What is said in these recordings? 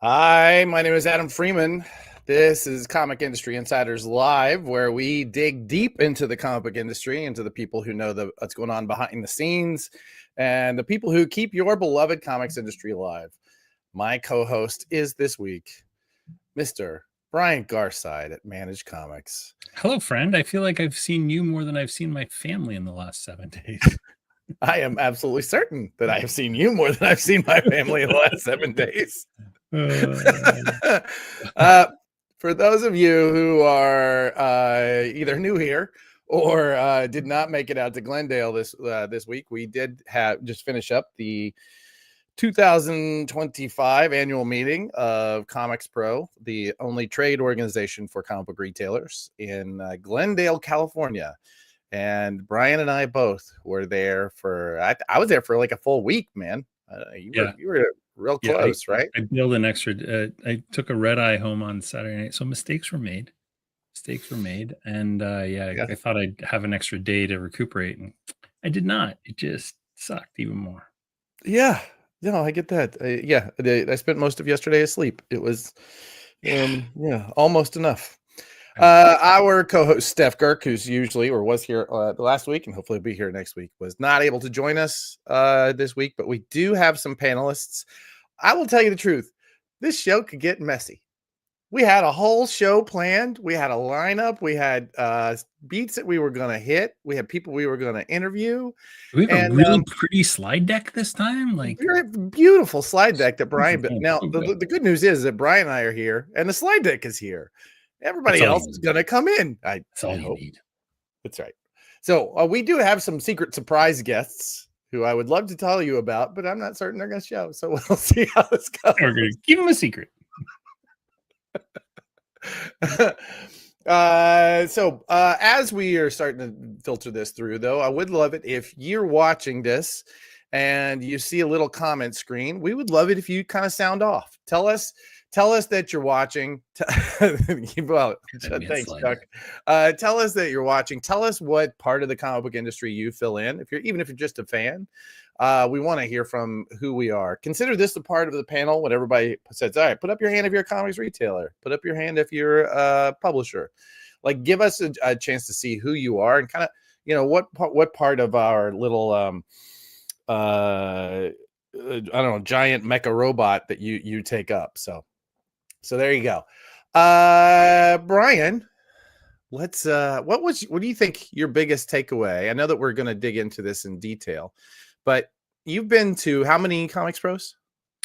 Hi, my name is Adam Freeman. This is Comic Industry Insiders Live, where we dig deep into the comic book industry, into the people who know what's going on behind the scenes, and the people who keep your beloved comics industry alive. My co-host is this week Mr. Brian Garside at Managed Comics. Hello, friend. I feel like I've seen you more than I've seen my family in the last 7 days. I am absolutely certain that I have seen you more than I've seen my family in the last 7 days. For those of you who are either new here or did not make it out to Glendale this week, we did just finish up the 2025 annual meeting of ComicsPro, the only trade organization for comic book retailers in Glendale, California. And Brian and I both were there for, I was there for like a full week, man. You were real close, right? I billed an extra, I took a red eye home on Saturday night. So mistakes were made. And I thought I'd have an extra day to recuperate. And I did not. It just sucked even more. Yeah. No, I get that. I spent most of yesterday asleep. It was, almost enough. Our co-host Steph Girk, who's usually or was here last week and hopefully will be here next week, was not able to join us this week, but we do have some panelists. I will tell you the truth. This show could get messy. We had a whole show planned. We had a lineup. We had beats that we were going to hit. We had people we were going to interview. We have a really pretty slide deck this time. Like very beautiful slide deck that Brian. Now, the good news is that Brian and I are here and the slide deck is here. Everybody else is going to come in. That's all you need. That's right. So we do have some secret surprise guests who I would love to tell you about, but I'm not certain they're going to show. So we'll see how this goes. We're going to keep them a secret. As we are starting to filter this through, though, I would love it if you're watching this and you see a little comment screen. We would love it if you kind of sound off. Tell us that you're watching. Well, thanks, Chuck. Tell us that you're watching. Tell us what part of the comic book industry you fill in. Even if you're just a fan, we want to hear from who we are. Consider this the part of the panel when everybody says, "All right, put up your hand if you're a comics retailer. Put up your hand if you're a publisher." Like, give us a chance to see who you are and kind of, what part of our little I don't know, giant mecha robot that you take up. So there you go. Brian, what do you think your biggest takeaway? I know that we're going to dig into this in detail, but you've been to how many ComicsPros?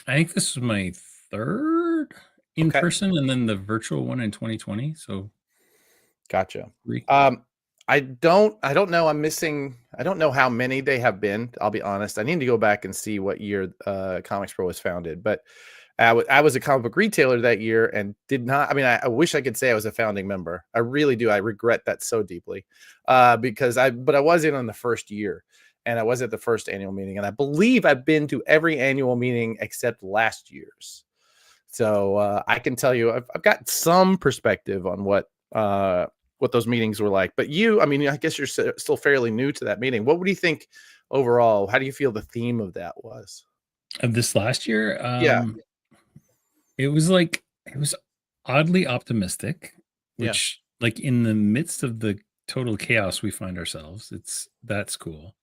I think this was my third in person and then the virtual one in 2020. So gotcha. I don't know. I don't know how many they have been. I'll be honest. I need to go back and see what year ComicsPro was founded, but I was a comic book retailer that year and did not. I mean, I wish I could say I was a founding member. I really do. I regret that so deeply but I was in on the first year and I was at the first annual meeting. And I believe I've been to every annual meeting except last year's. So I can tell you, I've got some perspective on what those meetings were like. But I guess you're still fairly new to that meeting. What would you think overall? How do you feel the theme of that was? Of this last year? Yeah. It was oddly optimistic, which like in the midst of the total chaos we find ourselves, that's cool.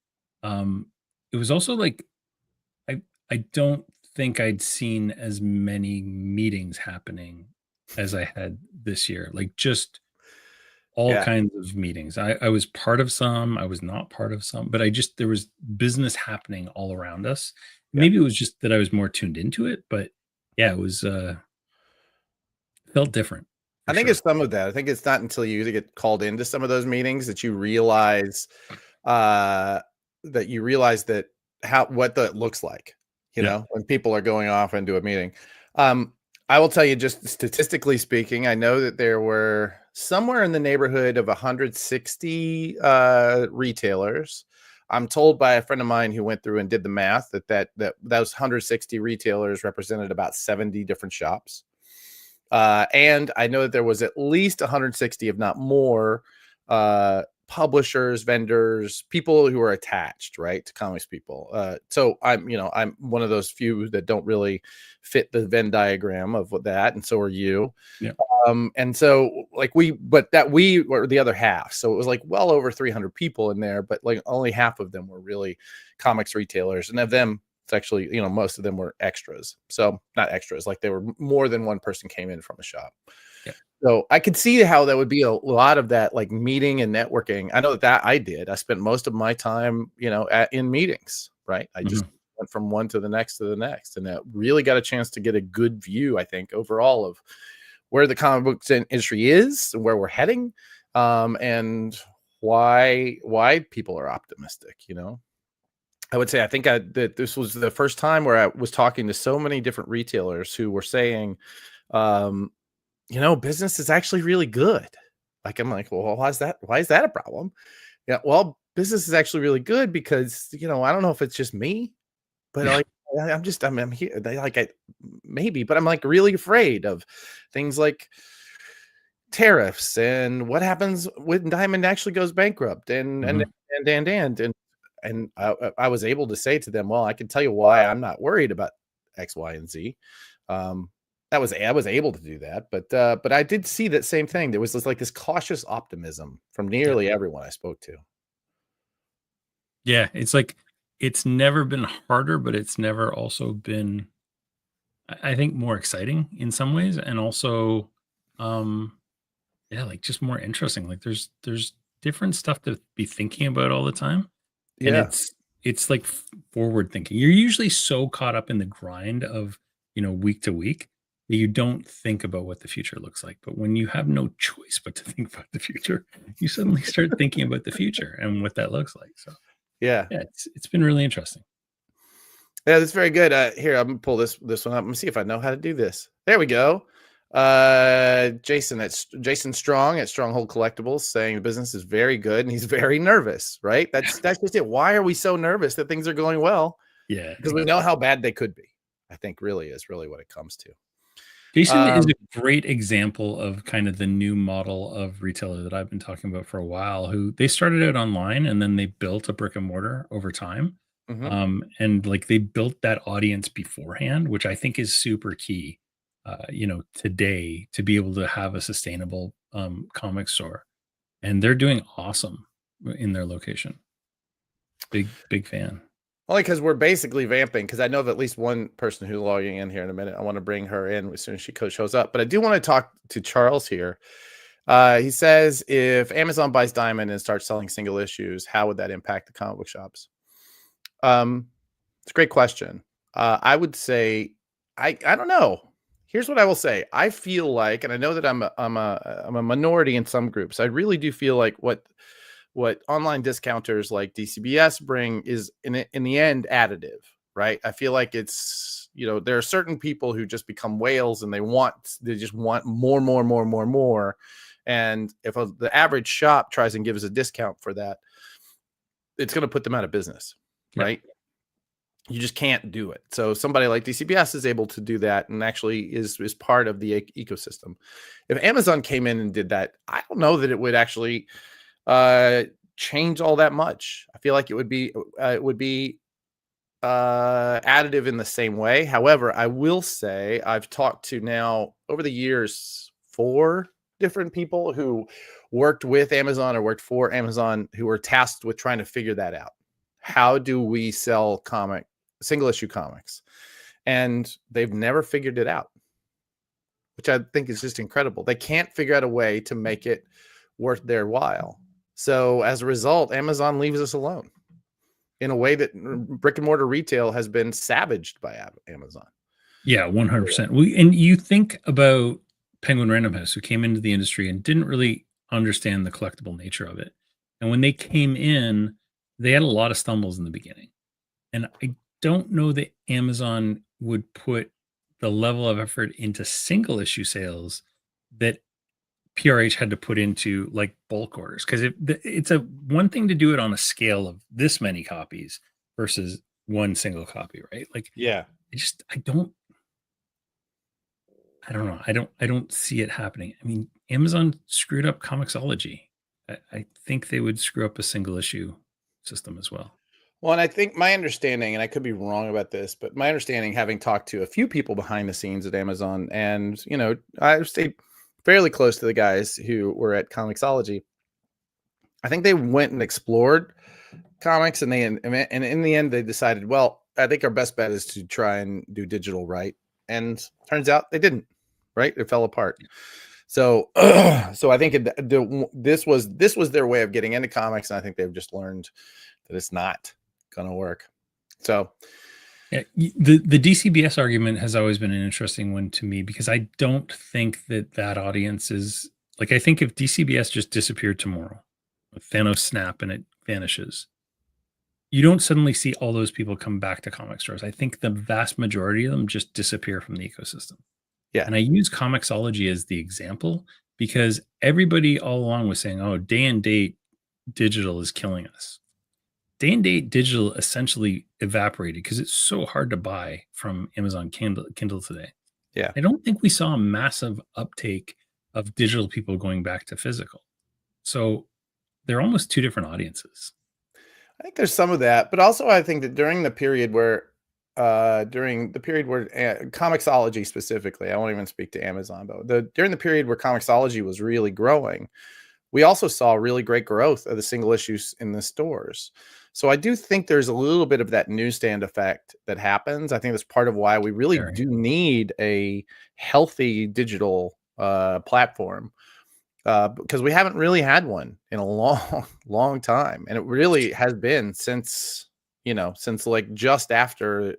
It was also like, I don't think I'd seen as many meetings happening as I had this year. Like just all kinds of meetings. I was part of some, I was not part of some, but there was business happening all around us. Maybe it was just that I was more tuned into it, but yeah, it was felt different. I think it's some of that. I think it's not until you get called into some of those meetings that you realize what that looks like, when people are going off into a meeting. I will tell you, just statistically speaking, I know that there were somewhere in the neighborhood of 160 retailers. I'm told by a friend of mine who went through and did the math that those 160 retailers represented about 70 different shops. And I know that there was at least 160, if not more, publishers, vendors, people who are attached, right, to comics people. So I'm one of those few that don't really fit the Venn diagram of that, and so are you. Yeah. And so we were the other half. So it was like well over 300 people in there, but like only half of them were really comics retailers, and of them, it's actually, most of them were extras. So not extras, like they were more than one person came in from a shop. Yeah. So I could see how that would be a lot of that, like meeting and networking. I know that I did. I spent most of my time, in meetings, right? I just went from one to the next, and that really got a chance to get a good view, I think, overall of where the comic books industry is and where we're heading, and why people are optimistic. I would say I think that this was the first time where I was talking to so many different retailers who were saying, business is actually really good. Like, I'm like, well, why is that? Why is that a problem? Yeah, well, business is actually really good because, I don't know if it's just me, but like, I'm here. Maybe, but I'm like really afraid of things like tariffs and what happens when Diamond actually goes bankrupt and I was able to say to them, well, I can tell you why I'm not worried about X, Y, and Z. I was able to do that, but I did see that same thing. There was this cautious optimism from nearly everyone I spoke to. Yeah, it's like it's never been harder, but it's never also been, I think, more exciting in some ways, and also, yeah, like just more interesting. Like there's different stuff to be thinking about all the time, and Yeah, it's like forward thinking. You're usually so caught up in the grind of week to week that you don't think about what the future looks like. But when you have no choice but to think about the future, you suddenly start thinking about the future and what that looks like. So yeah, yeah, it's been really interesting. yeah. That's very good. Here, I'm gonna pull this one up. Let me see if I know how to do this. There we go. Jason, that's Jason Strong at Stronghold Collectibles, saying the business is very good and he's very nervous. Right? That's just it. Why are we so nervous that things are going well? Yeah, Because we know how bad they could be. I think really is what it comes to. Jason is a great example of kind of the new model of retailer that I've been talking about for a while, who they started out online and then they built a brick and mortar over time. And like they built that audience beforehand, which I think is super key, today to be able to have a sustainable comic store. And they're doing awesome in their location. Big fan. Only because we're basically vamping, because I know of at least one person who's logging in here in a minute. I want to bring her in as soon as she shows up. But I do want to talk to Charles here. He says, if Amazon buys Diamond and starts selling single issues, how would that impact the comic book shops? It's a great question. I would say, I don't know. Here's what I will say. I feel like, and I know that I'm a minority in some groups. I really do feel like what online discounters like DCBS bring is in the end additive, right? I feel like it's, there are certain people who just become whales and they just want more. And if the average shop tries and gives a discount for that, it's going to put them out of business, right? You just can't do it. So somebody like DCBS is able to do that and actually is part of the ecosystem. If Amazon came in and did that, I don't know that it would actually change all that much. I feel like it would be additive in the same way. However, I will say I've talked to now over the years 4 different people who worked with Amazon or worked for Amazon who were tasked with trying to figure that out. How do we sell single issue comics? And they've never figured it out, which I think is just incredible. They can't figure out a way to make it worth their while. So as a result, Amazon leaves us alone in a way that brick and mortar retail has been savaged by Amazon. Yeah, 100%. And you think about Penguin Random House, who came into the industry and didn't really understand the collectible nature of it. And when they came in, they had a lot of stumbles in the beginning. And I don't know that Amazon would put the level of effort into single issue sales that PRH had to put into like bulk orders, because it's a one thing to do it on a scale of this many copies versus one single copy, right? Like, yeah, I don't know. I don't see it happening. I mean, Amazon screwed up Comixology. I think they would screw up a single issue system as well. Well, and I think my understanding, and I could be wrong about this, but my understanding, having talked to a few people behind the scenes at Amazon, and I've stayed fairly close to the guys who were at Comixology. I think they went and explored comics, and in the end they decided, well, I think our best bet is to try and do digital right. And turns out they didn't. Right? It fell apart. So, so I think this was their way of getting into comics, and I think they've just learned that it's not going to work. So, yeah, the DCBS argument has always been an interesting one to me, because I don't think that audience is like, I think if DCBS just disappeared tomorrow, with Thanos snap and it vanishes, you don't suddenly see all those people come back to comic stores. I think the vast majority of them just disappear from the ecosystem. yeah. And I use Comixology as the example because everybody all along was saying, oh, day and date digital is killing us. Day and date digital essentially evaporated because it's so hard to buy from Amazon Kindle today. Yeah. I don't think we saw a massive uptake of digital people going back to physical. So they're almost two different audiences. I think there's some of that, but also I think that during the period where Comixology specifically, I won't even speak to Amazon, but during the period where Comixology was really growing, we also saw really great growth of the single issues in the stores. So I do think there's a little bit of that newsstand effect that happens. I think that's part of why we really do need a healthy digital platform, because we haven't really had one in a long time. And it really has been since like just after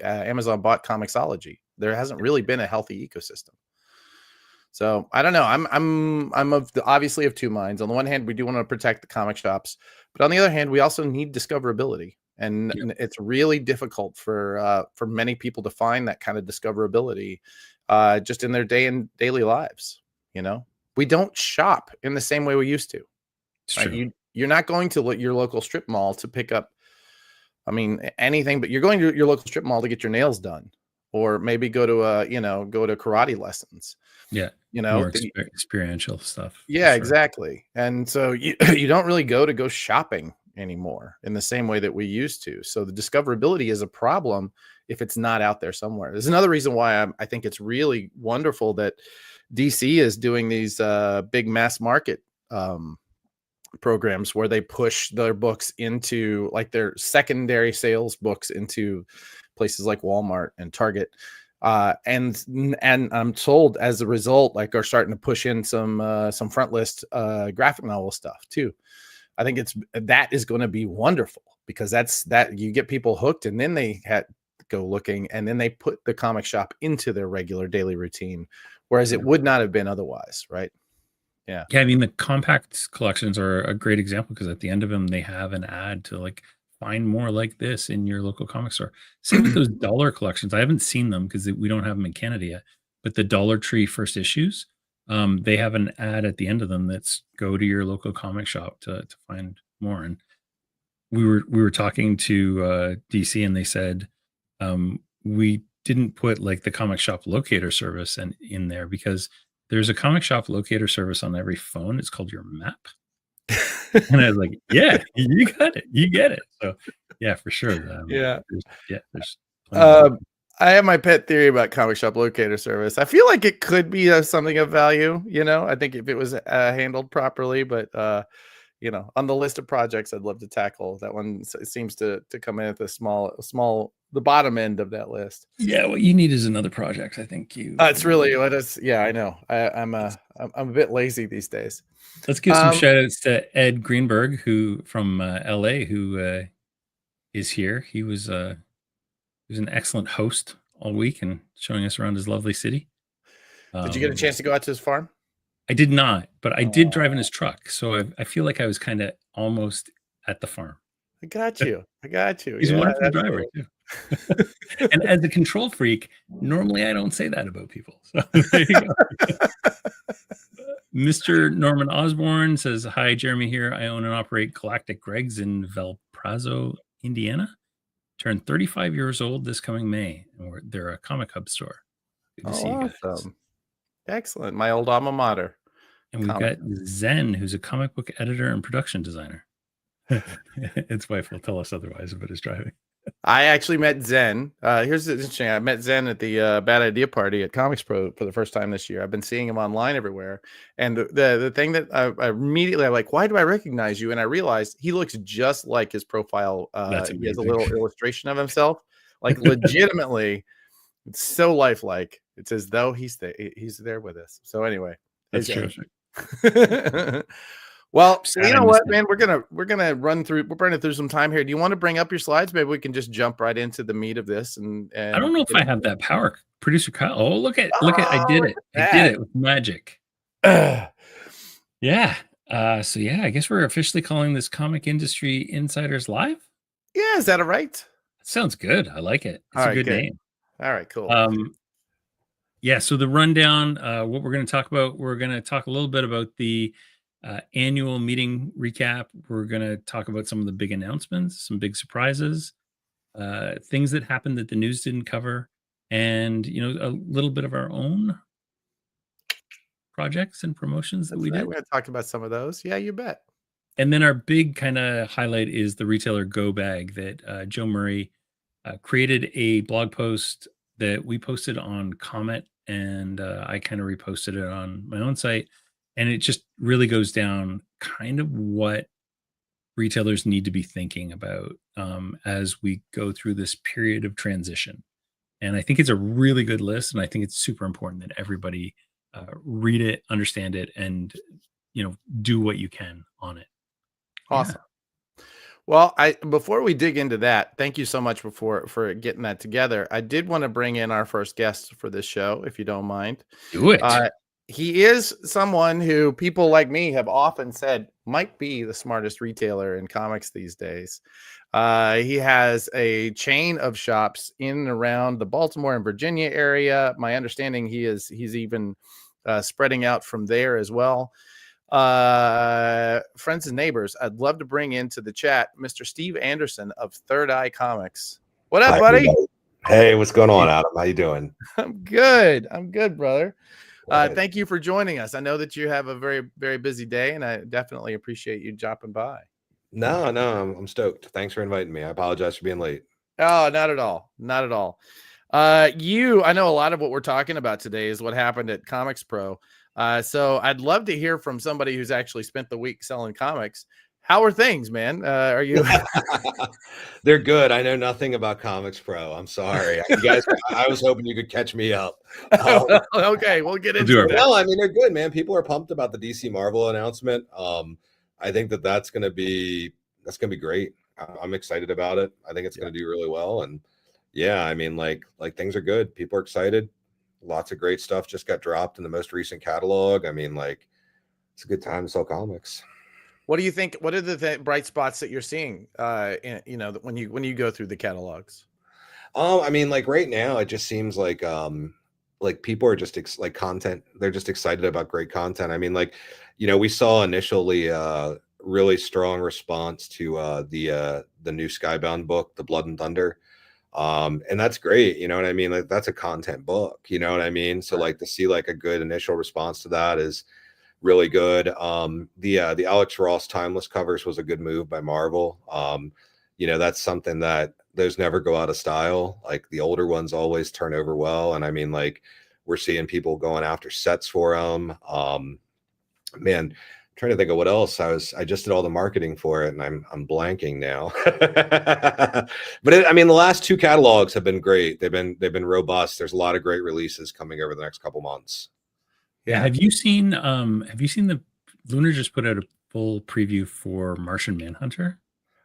Amazon bought Comixology. There hasn't really been a healthy ecosystem. So I don't know. I'm obviously of two minds. On the one hand, we do want to protect the comic shops, but on the other hand, we also need discoverability, and it's really difficult for many people to find that kind of discoverability just in their daily lives. We don't shop in the same way we used to. Right? You're not going to your local strip mall to pick up, anything, but you're going to your local strip mall to get your nails done, or maybe go to karate lessons. Yeah. More experiential stuff. Yeah, exactly. And so you don't really go shopping anymore in the same way that we used to. So the discoverability is a problem if it's not out there somewhere. There's another reason why I think it's really wonderful that DC is doing these big mass market programs where they push their books into, like, their secondary sales books into places like Walmart and Target. And I'm told as a result, like, are starting to push in some front list graphic novel stuff too. I think that is going to be wonderful, because that you get people hooked, and then they go looking, and then they put the comic shop into their regular daily routine, whereas it would not have been otherwise, right? Yeah. Yeah, I mean, the compact collections are a great example, because at the end of them, they have an ad to, like, find more like this in your local comic store. Same with those dollar collections. I haven't seen them because we don't have them in Canada yet. But the Dollar Tree first issues, they have an ad at the end of them that's go to your local comic shop to find more. And we were talking to DC, and they said we didn't put, like, the comic shop locator service in there because there's a comic shop locator service on every phone. It's called Your Map. And I was like, yeah, you got it. You get it. So yeah, for sure. There's I have my pet theory about comic shop locator service. I feel like it could be something of value. I think if it was handled properly, but on the list of projects I'd love to tackle, that one seems to come in at the bottom end of that list. Yeah, what you need is another project. I think it's really what is. Yeah, I know. I'm a bit lazy these days. Let's give some shout outs to Ed Greenberg, who from LA, who is here. He was an excellent host all week and showing us around his lovely city. Did you get a chance to go out to his farm? I did not, but I did drive in his truck. So I feel like I was kind of almost at the farm. I got you. He's a wonderful driver too. And as a control freak, normally I don't say that about people. So there you go. Mr. Norman Osborne says, hi, Jeremy here. I own and operate Galactic Greg's in Valparaiso, Indiana. Turned 35 years old this coming May. And they're a comic hub store. Good to see you guys. Awesome. Excellent. My old alma mater. And we've got Zen, who's a comic book editor and production designer. Its wife will tell us otherwise if it is driving. I actually met Zen. Here's the interesting. I met Zen at the Bad Idea Party at ComicsPro for the first time this year. I've been seeing him online everywhere. And the thing that I immediately, I'm like, why do I recognize you? And I realized he looks just like his profile. He has a little illustration of himself, like legitimately. It's so lifelike. It's as though he's there with us. So anyway, that's true. Well, you know what, man? We're gonna run through. We're burning through some time here. Do you want to bring up your slides? Maybe we can just jump right into the meat of this. And I don't know if I have that power. Producer Kyle. Oh, look at! I did it. I did it with magic. Yeah. So yeah, I guess we're officially calling this Comic Industry Insiders Live. Yeah, is that all right? That sounds good. I like it. It's a good name. All right, cool. Yeah. So the rundown. What we're going to talk about. We're going to talk a little bit about the annual meeting recap. We're going to talk about some of the big announcements, some big surprises, things that happened that the news didn't cover, and a little bit of our own projects and promotions that we did. We're going to talk about some of those. Yeah, you bet. And then our big kind of highlight is the retailer go bag that Joe Murray created a blog post that we posted on Comet, and I kind of reposted it on my own site. And it just really goes down kind of what retailers need to be thinking about as we go through this period of transition. And I think it's a really good list. And I think it's super important that everybody read it, understand it, and, do what you can on it. Awesome. Yeah. Well, before we dig into that, thank you so much for getting that together. I did want to bring in our first guest for this show, if you don't mind. Do it. He is someone who people like me have often said might be the smartest retailer in comics these days. He has a chain of shops in and around the Baltimore and Virginia area. My understanding, he's even spreading out from there as well. Friends and neighbors, I'd love to bring into the chat Mr. Steve Anderson of Third Eye Comics. What up, buddy? Hey, what's going on, Adam? How you doing? I'm good, brother. Thank you for joining us. I know that you have a very, very busy day, and I definitely appreciate you dropping by. No, I'm stoked. Thanks for inviting me. I apologize for being late. Oh, not at all. Not at all. I know a lot of what we're talking about today is what happened at ComicsPro. So I'd love to hear from somebody who's actually spent the week selling comics. How are things, man? Are you? They're good. I know nothing about ComicsPro. I'm sorry. You guys, I was hoping you could catch me up. Okay, we'll get into it. No, I mean, they're good, man. People are pumped about the DC Marvel announcement. I think that's going to be great. I'm excited about it. I think it's going to do really well. And yeah, I mean, like things are good. People are excited. Lots of great stuff just got dropped in the most recent catalog. I mean, it's a good time to sell comics. What do you think? What are the bright spots that you're seeing? When you go through the catalogs. I mean, right now, it just seems like people are just content. They're just excited about great content. I mean, we saw initially really strong response to the new Skybound book, The Blood and Thunder. And that's great. You know what I mean? That's a content book, you know what I mean? So to see a good initial response to that is really good. The Alex Ross Timeless covers was a good move by Marvel. That's something that those never go out of style. The older ones always turn over well. And I mean, we're seeing people going after sets for them. Man, I'm trying to think of what else. I just did all the marketing for it, and I'm blanking now. But I mean, the last two catalogs have been great. They've been robust. There's a lot of great releases coming over the next couple months. Yeah. Have you seen the Lunar just put out a full preview for Martian Manhunter?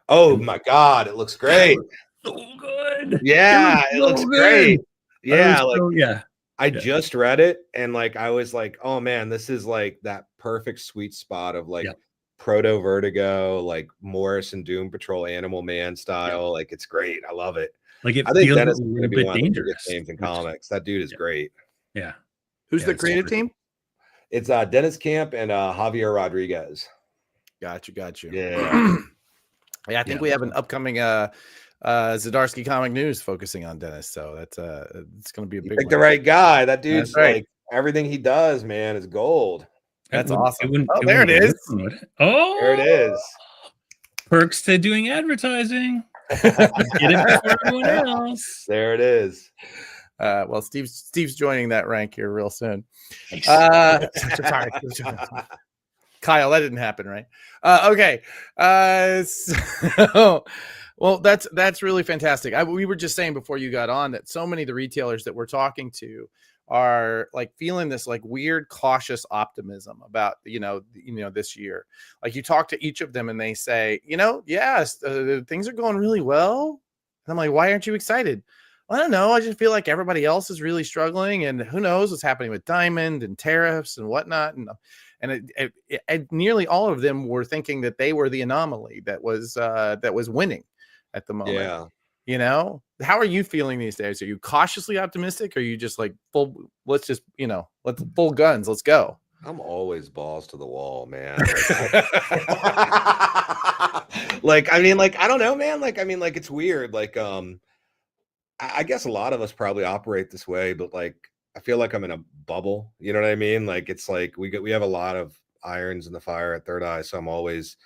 Oh my God, it looks great. So good. Yeah, it looks great. Yeah, I Yeah. just read it, and I was like, oh man, this is that perfect sweet spot of proto Vertigo, Morris and Doom Patrol Animal Man style. It's great. I love it. I think Dennis is going to be one of the biggest names in comics. That dude is great. Yeah. Who's the creative team? It's Dennis Camp and Javier Rodriguez. Got you. Yeah. I think we have an upcoming Zdarsky Comic News focusing on Dennis, so that's it's going to be a big one. The right guy. That dude's right. Everything he does, man, is gold. That's awesome. Oh, there it is. Oh, There it is. Perks to doing advertising. Get it before everyone else. There it is. Well, Steve's joining that rank here real soon. Nice. Sorry. Kyle, that didn't happen, right? Okay. So, well, that's really fantastic. We were just saying before you got on that so many of the retailers that we're talking to are like feeling this like weird cautious optimism about this year. Like you talk to each of them and they say, yes, things are going really well. And I'm like, why aren't you excited? I don't know. I just feel like everybody else is really struggling, and who knows what's happening with Diamond and tariffs and whatnot. And nearly all of them were thinking that they were the anomaly that was winning at the moment. Yeah. How are you feeling these days? Are you cautiously optimistic? Or are you just like full? Let's just let's full guns. Let's go. I'm always balls to the wall, man. Like, I don't know, man. Like, it's weird. Like, I guess a lot of us probably operate this way, but like, I feel like I'm in a bubble. You know what I mean? Like, it's like we have a lot of irons in the fire at Third Eye, so I'm always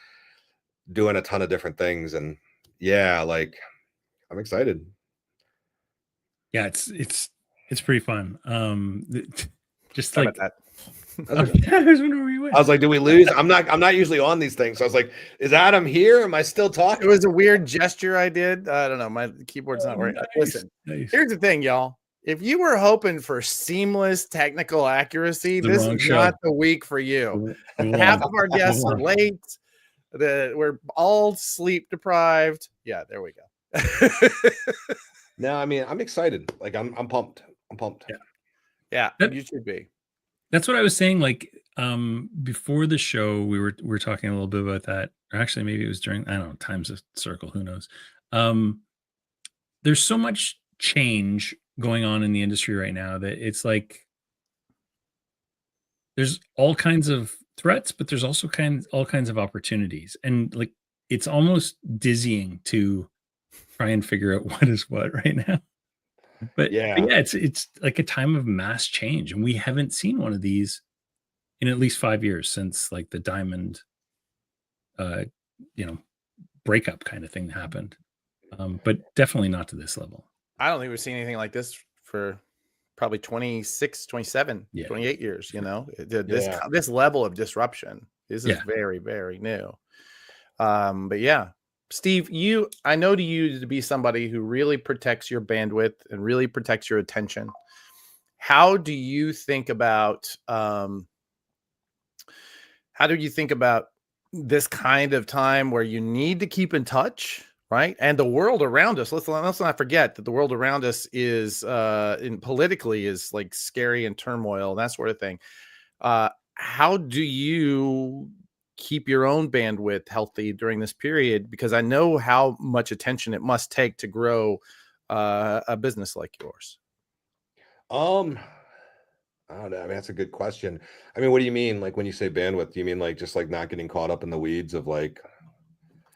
doing a ton of different things, and yeah, like I'm excited. Yeah, it's pretty fun. Just Sorry like about that. I was like, do we lose? I'm not usually on these things. So I was like, is Adam here? Am I still talking? It was a weird gesture I did. I don't know. My keyboard's not working. Nice, Listen, nice. Here's the thing, y'all. If you were hoping for seamless technical accuracy, this is not the week for you. Half of our guests are late. We're all sleep deprived. Yeah, there we go. No, I mean, I'm excited. Like I'm pumped. I'm pumped. Yeah, you should be. That's what I was saying. Like before the show, we were talking a little bit about that. Or actually, maybe it was during, I don't know, time's a circle. Who knows? There's so much change going on in the industry right now that it's like there's all kinds of threats, but there's also all kinds of opportunities, and like it's almost dizzying to try and figure out what is what right now. But yeah, it's like a time of mass change, and we haven't seen one of these in at least 5 years since like the Diamond, breakup kind of thing happened. But definitely not to this level. I don't think we've seen anything like this for probably 26, 27, 28 years. This level of disruption. This is very, very new. But yeah. Steve, I know you to be somebody who really protects your bandwidth and really protects your attention. How do you think about this kind of time where you need to keep in touch, right? And the world around us, let's not forget that the world around us is politically is like scary and turmoil and that sort of thing. How do you keep your own bandwidth healthy during this period? Because I know how much attention it must take to grow a business like yours. I don't know. I mean, that's a good question. I mean, what do you mean? Like when you say bandwidth, do you mean like just like not getting caught up in the weeds of like?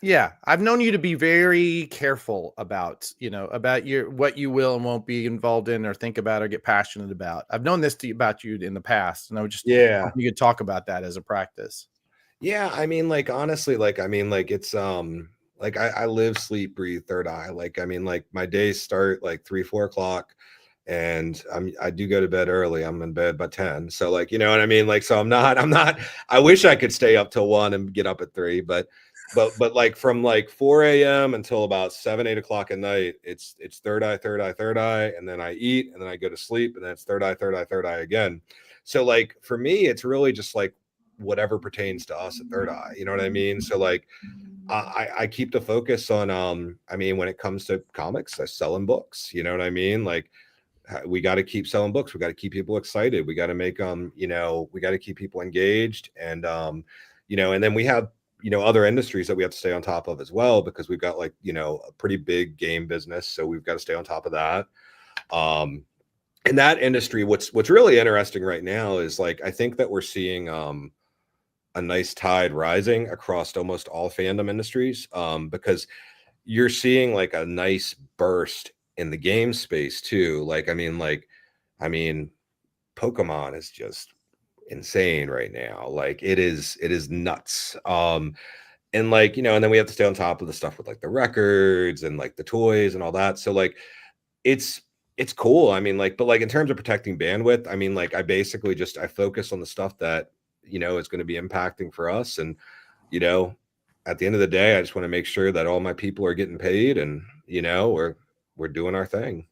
Yeah, I've known you to be very careful about what you will and won't be involved in or think about or get passionate about. I've known this about you in the past, and I would just you could talk about that as a practice. Yeah, I mean, like honestly, like it's like I live, sleep, breathe Third Eye. Like I mean, like my days start like 3-4 o'clock, and I do go to bed early. I'm in bed by 10, so like you know what I mean. Like so, I'm not. I wish I could stay up till 1 and get up at 3, but like from like 4 a.m. until about 7-8 o'clock at night, it's Third Eye, Third Eye, Third Eye, and then I eat, and then I go to sleep, and then it's Third Eye, Third Eye, Third Eye again. So like for me, it's really just like whatever pertains to us at Third Eye, you know what I mean? So like I keep the focus on I mean when it comes to comics, I selling books, you know what I mean? Like we got to keep selling books, we got to keep people excited, we got to make we got to keep people engaged, and and then we have other industries that we have to stay on top of as well, because we've got like a pretty big game business, so we've got to stay on top of that. In that industry, what's really interesting right now is like I think that we're seeing a nice tide rising across almost all fandom industries, because you're seeing like a nice burst in the game space too. Like I mean Pokemon is just insane right now. Like it is nuts. And like, you know, and then we have to stay on top of the stuff with like the records and like the toys and all that. So like it's cool. I mean, like, but like in terms of protecting bandwidth, I mean, like I basically just I focus on the stuff that, you know, is going to be impacting for us. And, you know, at the end of the day, I just want to make sure that all my people are getting paid and, you know, we're doing our thing.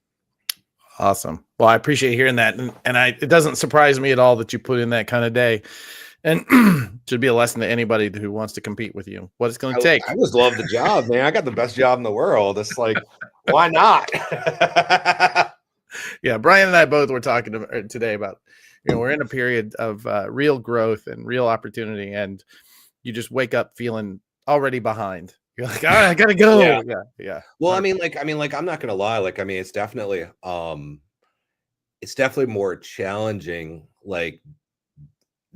Awesome. Well, I appreciate hearing that. And it doesn't surprise me at all that you put in that kind of day. And should be a lesson to anybody who wants to compete with you. What it's going to take. I just love the job, man. I got the best job in the world. It's like, why not? Yeah, Brian and I both were talking today about, you know, we're in a period of real growth and real opportunity, and you just wake up feeling already behind. You're like, all right, I gotta go. Yeah. Well, I mean, I'm not gonna lie. Like, I mean, it's definitely more challenging, like,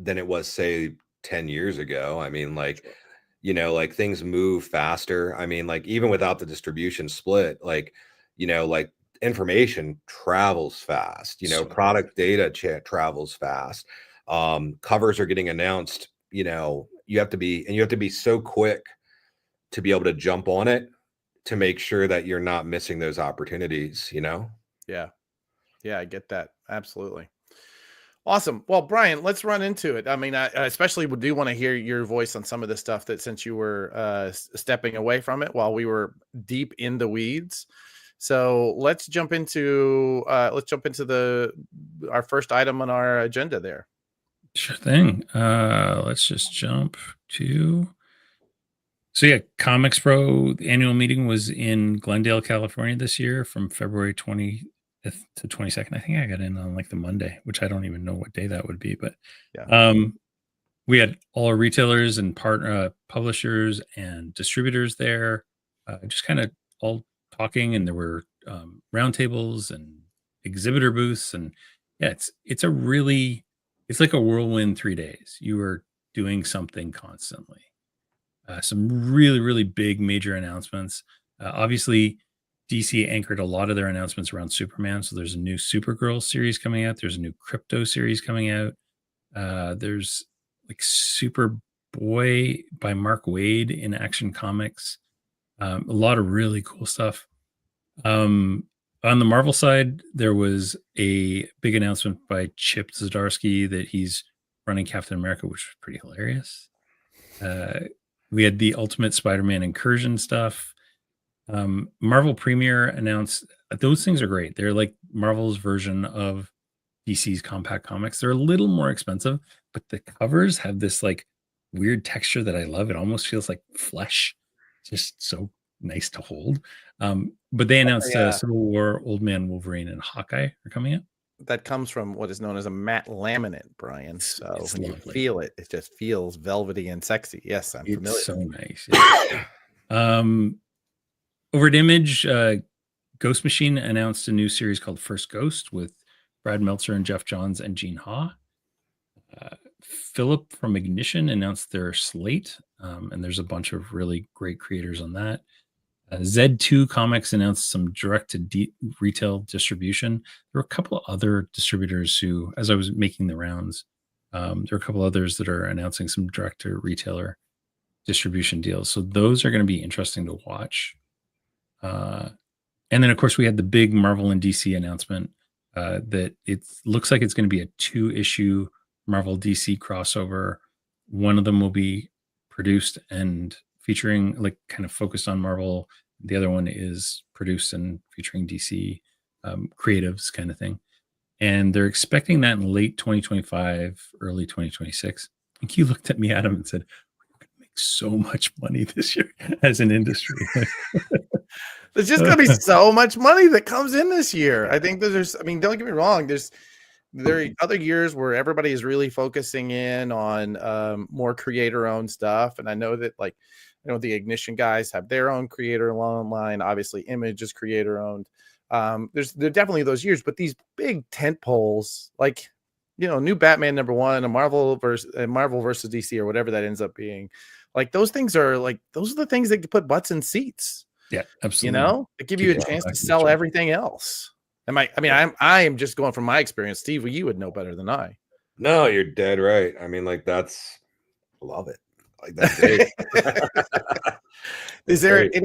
than it was, say, 10 years ago. I mean, like, you know, like things move faster. I mean, like even without the distribution split, like, you know, like information travels fast, you know, product data travels fast. Covers are getting announced, you know, you have to be so quick to be able to jump on it to make sure that you're not missing those opportunities, you know? Yeah, I get that. Absolutely. Awesome. Well, Brian, let's run into it. I mean, I especially do want to hear your voice on some of the stuff that since you were stepping away from it while we were deep in the weeds. So let's jump into our first item on our agenda there. Sure thing. Let's just jump to. So yeah, ComicsPro, the annual meeting was in Glendale, California this year from February 20th to 22nd. I think I got in on like the Monday, which I don't even know what day that would be, but yeah. We had all our retailers and partner publishers and distributors there, just kind of all talking, and there were roundtables and exhibitor booths, and yeah, it's like a whirlwind 3 days. You are doing something constantly. Some really, really big major announcements. Obviously, DC anchored a lot of their announcements around Superman. So there's a new Supergirl series coming out. There's a new Crypto series coming out. There's like Superboy by Mark Waid in Action Comics. A lot of really cool stuff. On the Marvel side, there was a big announcement by Chip Zdarsky that he's running Captain America, which was pretty hilarious. We had the Ultimate Spider-Man Incursion stuff. Marvel Premiere announced those things are great. They're like Marvel's version of DC's compact comics. They're a little more expensive, but the covers have this like weird texture that I love. It almost feels like flesh. It's just so nice to hold. But they announced Civil War, Old Man Wolverine, and Hawkeye are coming out. That comes from what is known as a matte laminate, Brian. So when you feel it, it just feels velvety and sexy. Yes, I'm familiar. It's so nice. Yeah. Over at Image, Ghost Machine announced a new series called First Ghost with Brad Meltzer and Jeff Johns and Gene Ha. Philip from Ignition announced their slate, and there's a bunch of really great creators on that. Z2 Comics announced some direct-to-retail distribution. There were a couple of other distributors who, as I was making the rounds, there are a couple others that are announcing some direct-to-retailer distribution deals. So those are going to be interesting to watch. And then, of course, we had the big Marvel and DC announcement that it looks like it's going to be a 2-issue Marvel DC crossover. One of them will be produced and featuring, like, kind of focused on Marvel. The other one is produced and featuring DC creatives kind of thing. And they're expecting that in late 2025, early 2026. I think you looked at me, Adam, and said, we're going to make so much money this year as an industry. There's just going to be so much money that comes in this year. I think there's, I mean, don't get me wrong. There are other years where everybody is really focusing in on more creator-owned stuff. And I know that, like, you know, the Ignition guys have their own creator line. Obviously, Image is creator-owned. There are definitely those years, but these big tent poles, like, you know, new Batman #1, a Marvel versus DC, or whatever that ends up being, like, those things are like, those are the things that put butts in seats. Yeah, absolutely. You know, they give you a chance to sell everything else. I am just going from my experience. Steve, you would know better than I. No, you're dead right. I mean, like love it. Like that's great. Is It's there great.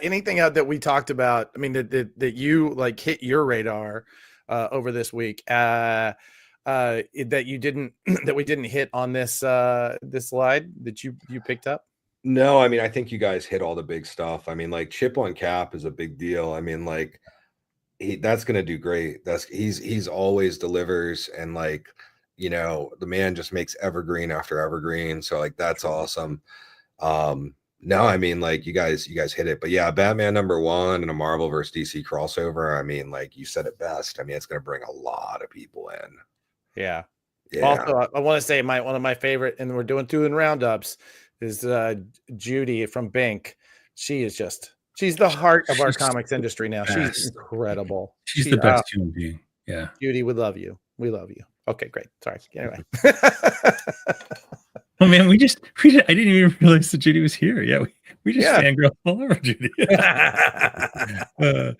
anything out that we talked about? I mean, that you like hit your radar over this week that you didn't that we didn't hit on this slide that you picked up? No, I mean, I think you guys hit all the big stuff. I mean, like Chip on Cap is a big deal. I mean, like that's gonna do great. He's always delivers, and like, the man just makes evergreen after evergreen. So like that's awesome. No, I mean, like you guys hit it. But yeah, Batman #1 and a Marvel versus DC crossover. I mean, like you said it best. I mean, it's gonna bring a lot of people in. Yeah. Yeah. Also, I want to say one of my favorite, and we're doing roundups, is Judy from Bank. She's the heart of our comics industry now. She's incredible. She's the best human being. Yeah. Judy, we love you. We love you. Okay, great. Sorry. Anyway. Oh man, I didn't even realize that Judy was here. Yeah, we just fangirl all over Judy. Yeah,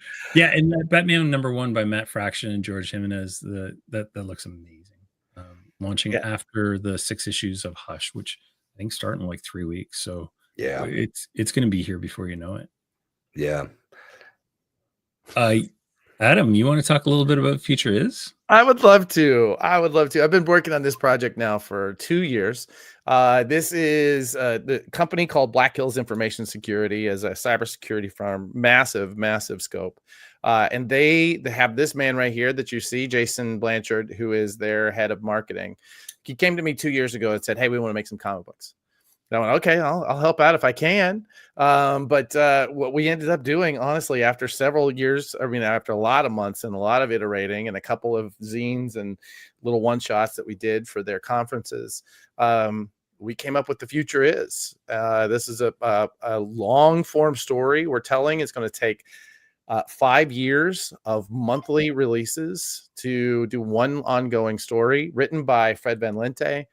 and that Batman #1 by Matt Fraction and George Jimenez, that looks amazing. Launching after the 6 issues of Hush, which I think start in like 3 weeks. So yeah, it's going to be here before you know it. Yeah. Adam, you want to talk a little bit about Future Is? I would love to. I've been working on this project now for 2 years. This is the company called Black Hills Information Security, as a cybersecurity firm, massive scope. And they have this man right here that you see, Jason Blanchard, who is their head of marketing. He came to me 2 years ago and said, "Hey, we want to make some comic books." And I went, "Okay, I'll help out if I can." But what we ended up doing, honestly, after several years, after a lot of months and a lot of iterating and a couple of zines and little one-shots that we did for their conferences, we came up with The Future Is. This is a long-form story we're telling. It's going to take 5 years of monthly releases to do one ongoing story written by Fred Van Lente,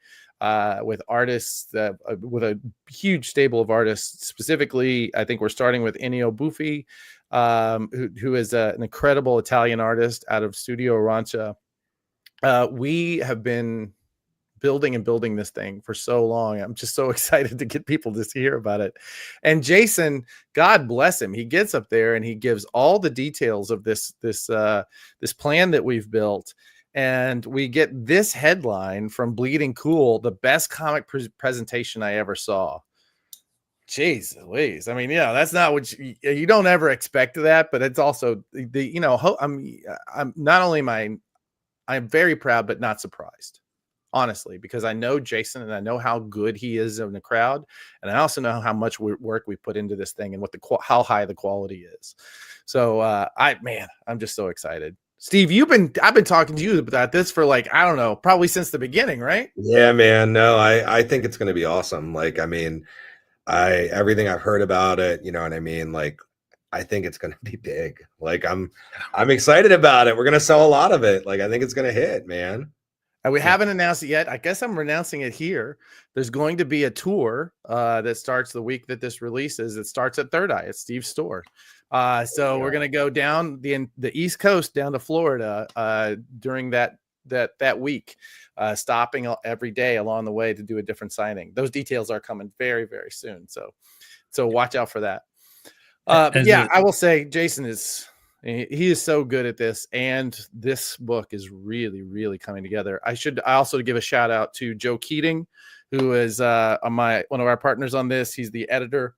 with artists with a huge stable of artists. Specifically, I think we're starting with Ennio Buffi, who is an incredible Italian artist out of Studio Arancia. We have been building this thing for so long. I'm just so excited to get people to hear about it. And Jason, God bless him, he gets up there and he gives all the details of this plan that we've built. And we get this headline from Bleeding Cool: the best comic presentation I ever saw. Jeez Louise. I mean, that's not what you don't ever expect that, but it's also I'm not only I'm very proud, but not surprised, honestly, because I know Jason and I know how good he is in the crowd. And I also know how much work we put into this thing and how high the quality is. So I'm just so excited. Steve, I've been talking to you about this for I don't know, probably since the beginning, right? Yeah, man. No, I think it's going to be awesome. Like, I mean, everything I've heard about it, you know what I mean? Like, I think it's going to be big. Like, I'm excited about it. We're going to sell a lot of it. Like, I think it's going to hit, man. And we haven't announced it yet. I guess I'm announcing it here. There's going to be a tour that starts the week that this releases. It starts at Third Eye at Steve's store. So we're going to go down the East Coast down to Florida during that week, stopping every day along the way to do a different signing. Those details are coming very, very soon. So watch out for that. I will say Jason he is so good at this, and this book is really, really coming together. I also give a shout out to Joe Keating, who is one of our partners on this. He's the editor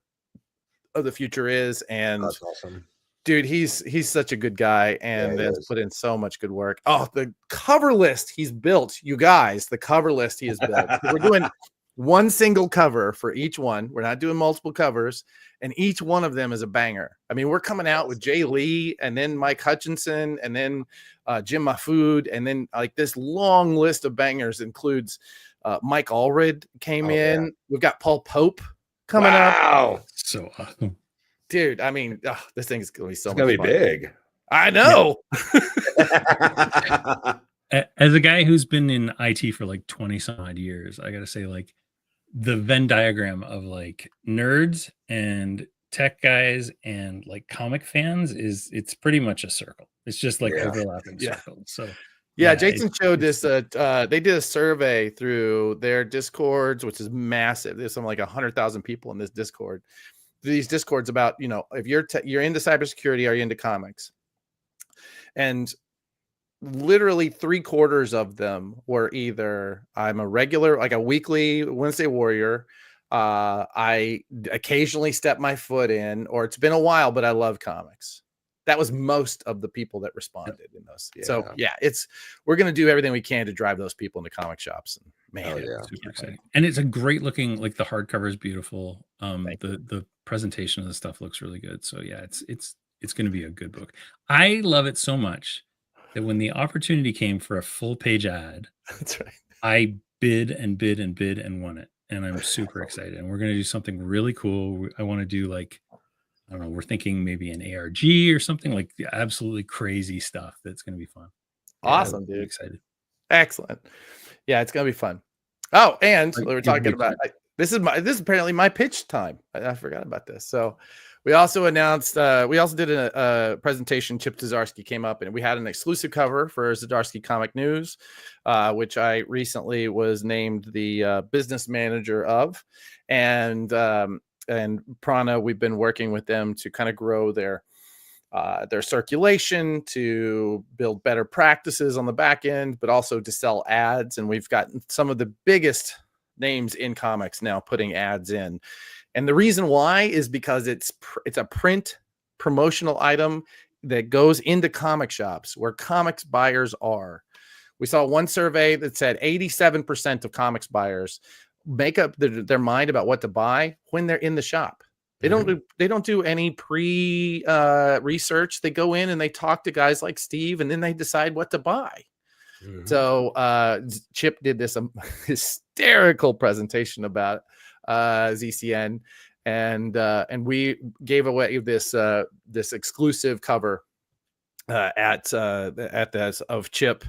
of The Future Is, and that's awesome. Dude, he's such a good guy and has put in so much good work. Oh, the cover list he's built, you guys, the cover list he has built. We're doing one single cover for each one. We're not doing multiple covers, and each one of them is a banger. I mean, we're coming out with Jay Lee and then Mike Hutchinson and then Jim Mahfood, and then this long list of bangers includes Mike Allred came in. Yeah. We've got Paul Pope coming up. So awesome. Dude, I mean, this thing is going to be so much fun. It's going to be big. I know. As a guy who's been in IT for 20 some odd years, I got to say, the Venn diagram of nerds and tech guys and comic fans it's pretty much a circle. It's just overlapping circles. So Yeah, Jason showed this. They did a survey through their Discords, which is massive. There's something like 100,000 people in this Discord. These Discords about, if you're into cybersecurity, are you into comics? And literally 3/4 of them were either I'm a regular, like a weekly Wednesday warrior. I occasionally step my foot in, or it's been a while, but I love comics. That was most of the people that responded in those. Yeah. So yeah, we're going to do everything we can to drive those people into comic shops. And man, super exciting. And it's a great looking, like the hardcover is beautiful. The presentation of the stuff looks really good. So yeah, it's going to be a good book. I love it so much that when the opportunity came for a full page ad, that's right, I bid and bid and bid and won it. And I'm super excited. And we're going to do something really cool. I want to do like, I don't know, we're thinking maybe an ARG or something, like the absolutely crazy stuff that's going to be fun. Awesome, dude. Excited. Excellent. Yeah, it's going to be fun. Oh, and we were talking about, this is apparently my pitch time. I forgot about this. So we also announced, we also did a presentation. Chip Zdarsky came up, and we had an exclusive cover for Zdarsky Comic News, which I recently was named the business manager of. And Prana, we've been working with them to kind of grow their circulation, to build better practices on the back end, but also to sell ads. And we've got some of the biggest names in comics now putting ads in. And the reason why is because it's a print promotional item that goes into comic shops where comics buyers are. We saw one survey that said 87% of comics buyers make up their mind about what to buy when they're in the shop. They don't do any pre research. They go in and they talk to guys like Steve, and then they decide what to buy. So Chip did this hysterical presentation about ZCN, and we gave away this exclusive cover at this of Chip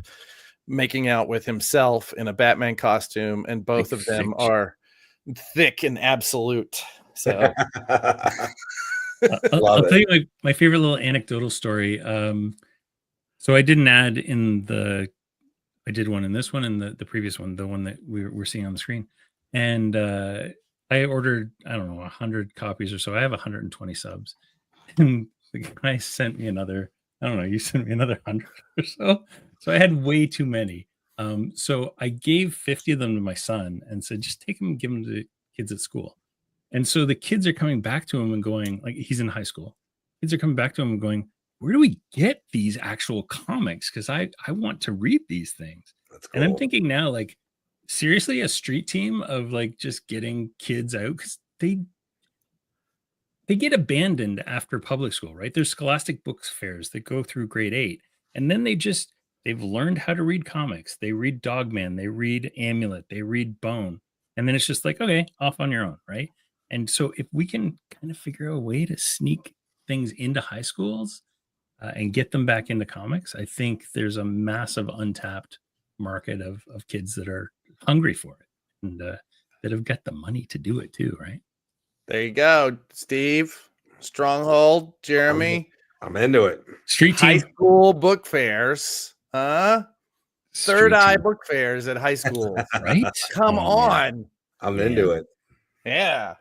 making out with himself in a Batman costume, and both of them are thick and absolute. So I'll tell you my favorite little anecdotal story. So I did an ad I did one in this one and the previous one, the one that we're seeing on the screen. And I ordered, I don't know, 100 copies or so. I have 120 subs. And the guy sent me another, I don't know, you sent me another 100 or so. So I had way too many. So I gave 50 of them to my son and said, just take them and give them to kids at school. And so the kids are coming back to him and going, like, he's in high school. Kids are coming back to him and going, where do we get these actual comics? Because I want to read these things. That's cool. And I'm thinking now, like, seriously, a street team of like just getting kids out, because they get abandoned after public school, right? There's Scholastic Books fairs that go through grade 8. And then they've learned how to read comics. They read Dogman, they read Amulet, they read Bone. And then it's just like, okay, off on your own, right? And so if we can kind of figure out a way to sneak things into high schools and get them back into comics, I think there's a massive untapped market of kids that are hungry for it and that have got the money to do it too, right? There you go, Steve, Stronghold, Jeremy. I'm into it. Street team. High school book fairs, Third Eye book fairs at high school, right? Come on, man. I'm into it. Yeah.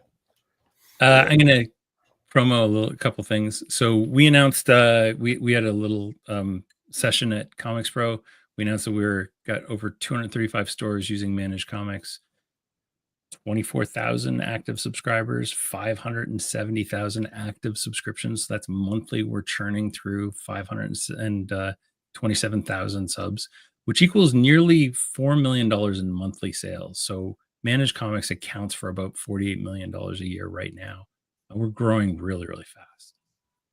I'm gonna promo a couple things. So we announced we had a little session at ComicsPro. We announced that we got over 235 stores using Managed Comics, 24,000 active subscribers, 570,000 active subscriptions. That's monthly. We're churning through 527,000 subs, which equals nearly $4 million in monthly sales. So Managed Comics accounts for about $48 million a year right now. We're growing really, really fast.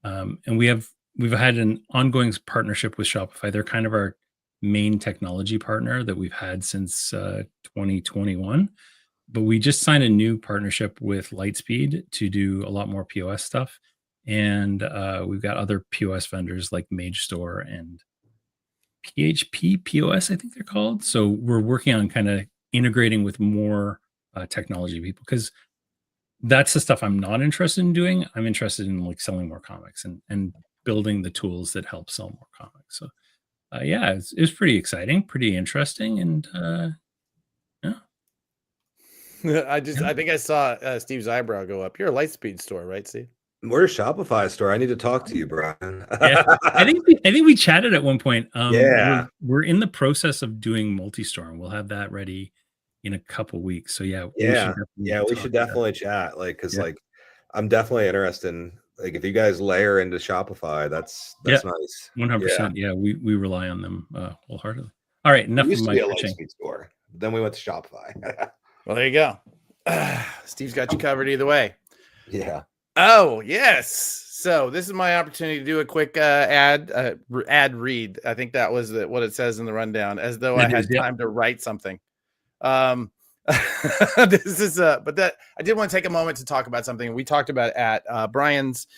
And we've had an ongoing partnership with Shopify. They're kind of our main technology partner that we've had since 2021. But we just signed a new partnership with Lightspeed to do a lot more POS stuff. And we've got other POS vendors like Mage Store and PHP POS, I think they're called. So we're working on kind of integrating with more technology people, because that's the stuff I'm not interested in doing. I'm interested in like selling more comics and building the tools that help sell more comics. So yeah, it was pretty exciting, pretty interesting, and yeah. I think I saw Steve's eyebrow go up. You're a Lightspeed store, right, Steve? We're a Shopify store. I need to talk to you, Brian. Yeah, I think we chatted at one point. Yeah. We're in the process of doing multi-store, and we'll have that ready in a couple weeks. So yeah, we should definitely chat. Like, because like I'm definitely interested in, like, if you guys layer into Shopify, that's nice. 100%. Yeah, we rely on them wholeheartedly. All right, enough of my Lightspeed store. Then we went to Shopify. Well, there you go. Steve's got you covered either way. Yeah. Oh, yes. So this is my opportunity to do a quick ad read. I think that was what it says in the rundown, as though I had time to write something. This is but that I did want to take a moment to talk about something we talked about at Brian's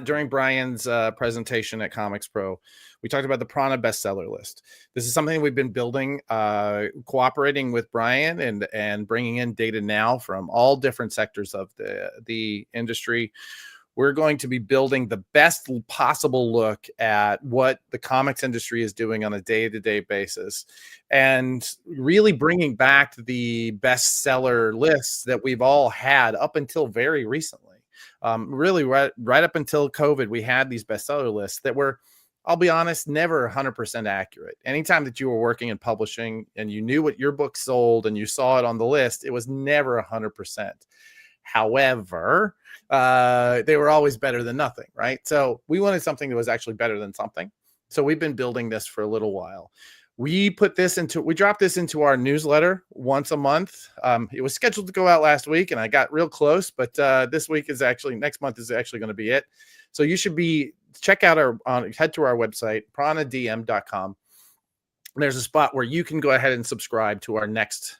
during Brian's presentation at ComicsPro. We talked about the Prana bestseller list. This is something we've been building, cooperating with Brian and bringing in data now from all different sectors of the industry. We're going to be building the best possible look at what the comics industry is doing on a day-to-day basis, and really bringing back the bestseller lists that we've all had up until very recently. Really, right up until COVID, we had these bestseller lists that were, I'll be honest, never 100% accurate. Anytime that you were working in publishing and you knew what your book sold and you saw it on the list, it was never 100%. However, they were always better than nothing, right? So we wanted something that was actually better than something. So we've been building this for a little while. We dropped this into our newsletter once a month. It was scheduled to go out last week and I got real close, but next month is actually going to be it. So you should head to our website, pranadm.com. There's a spot where you can go ahead and subscribe to our next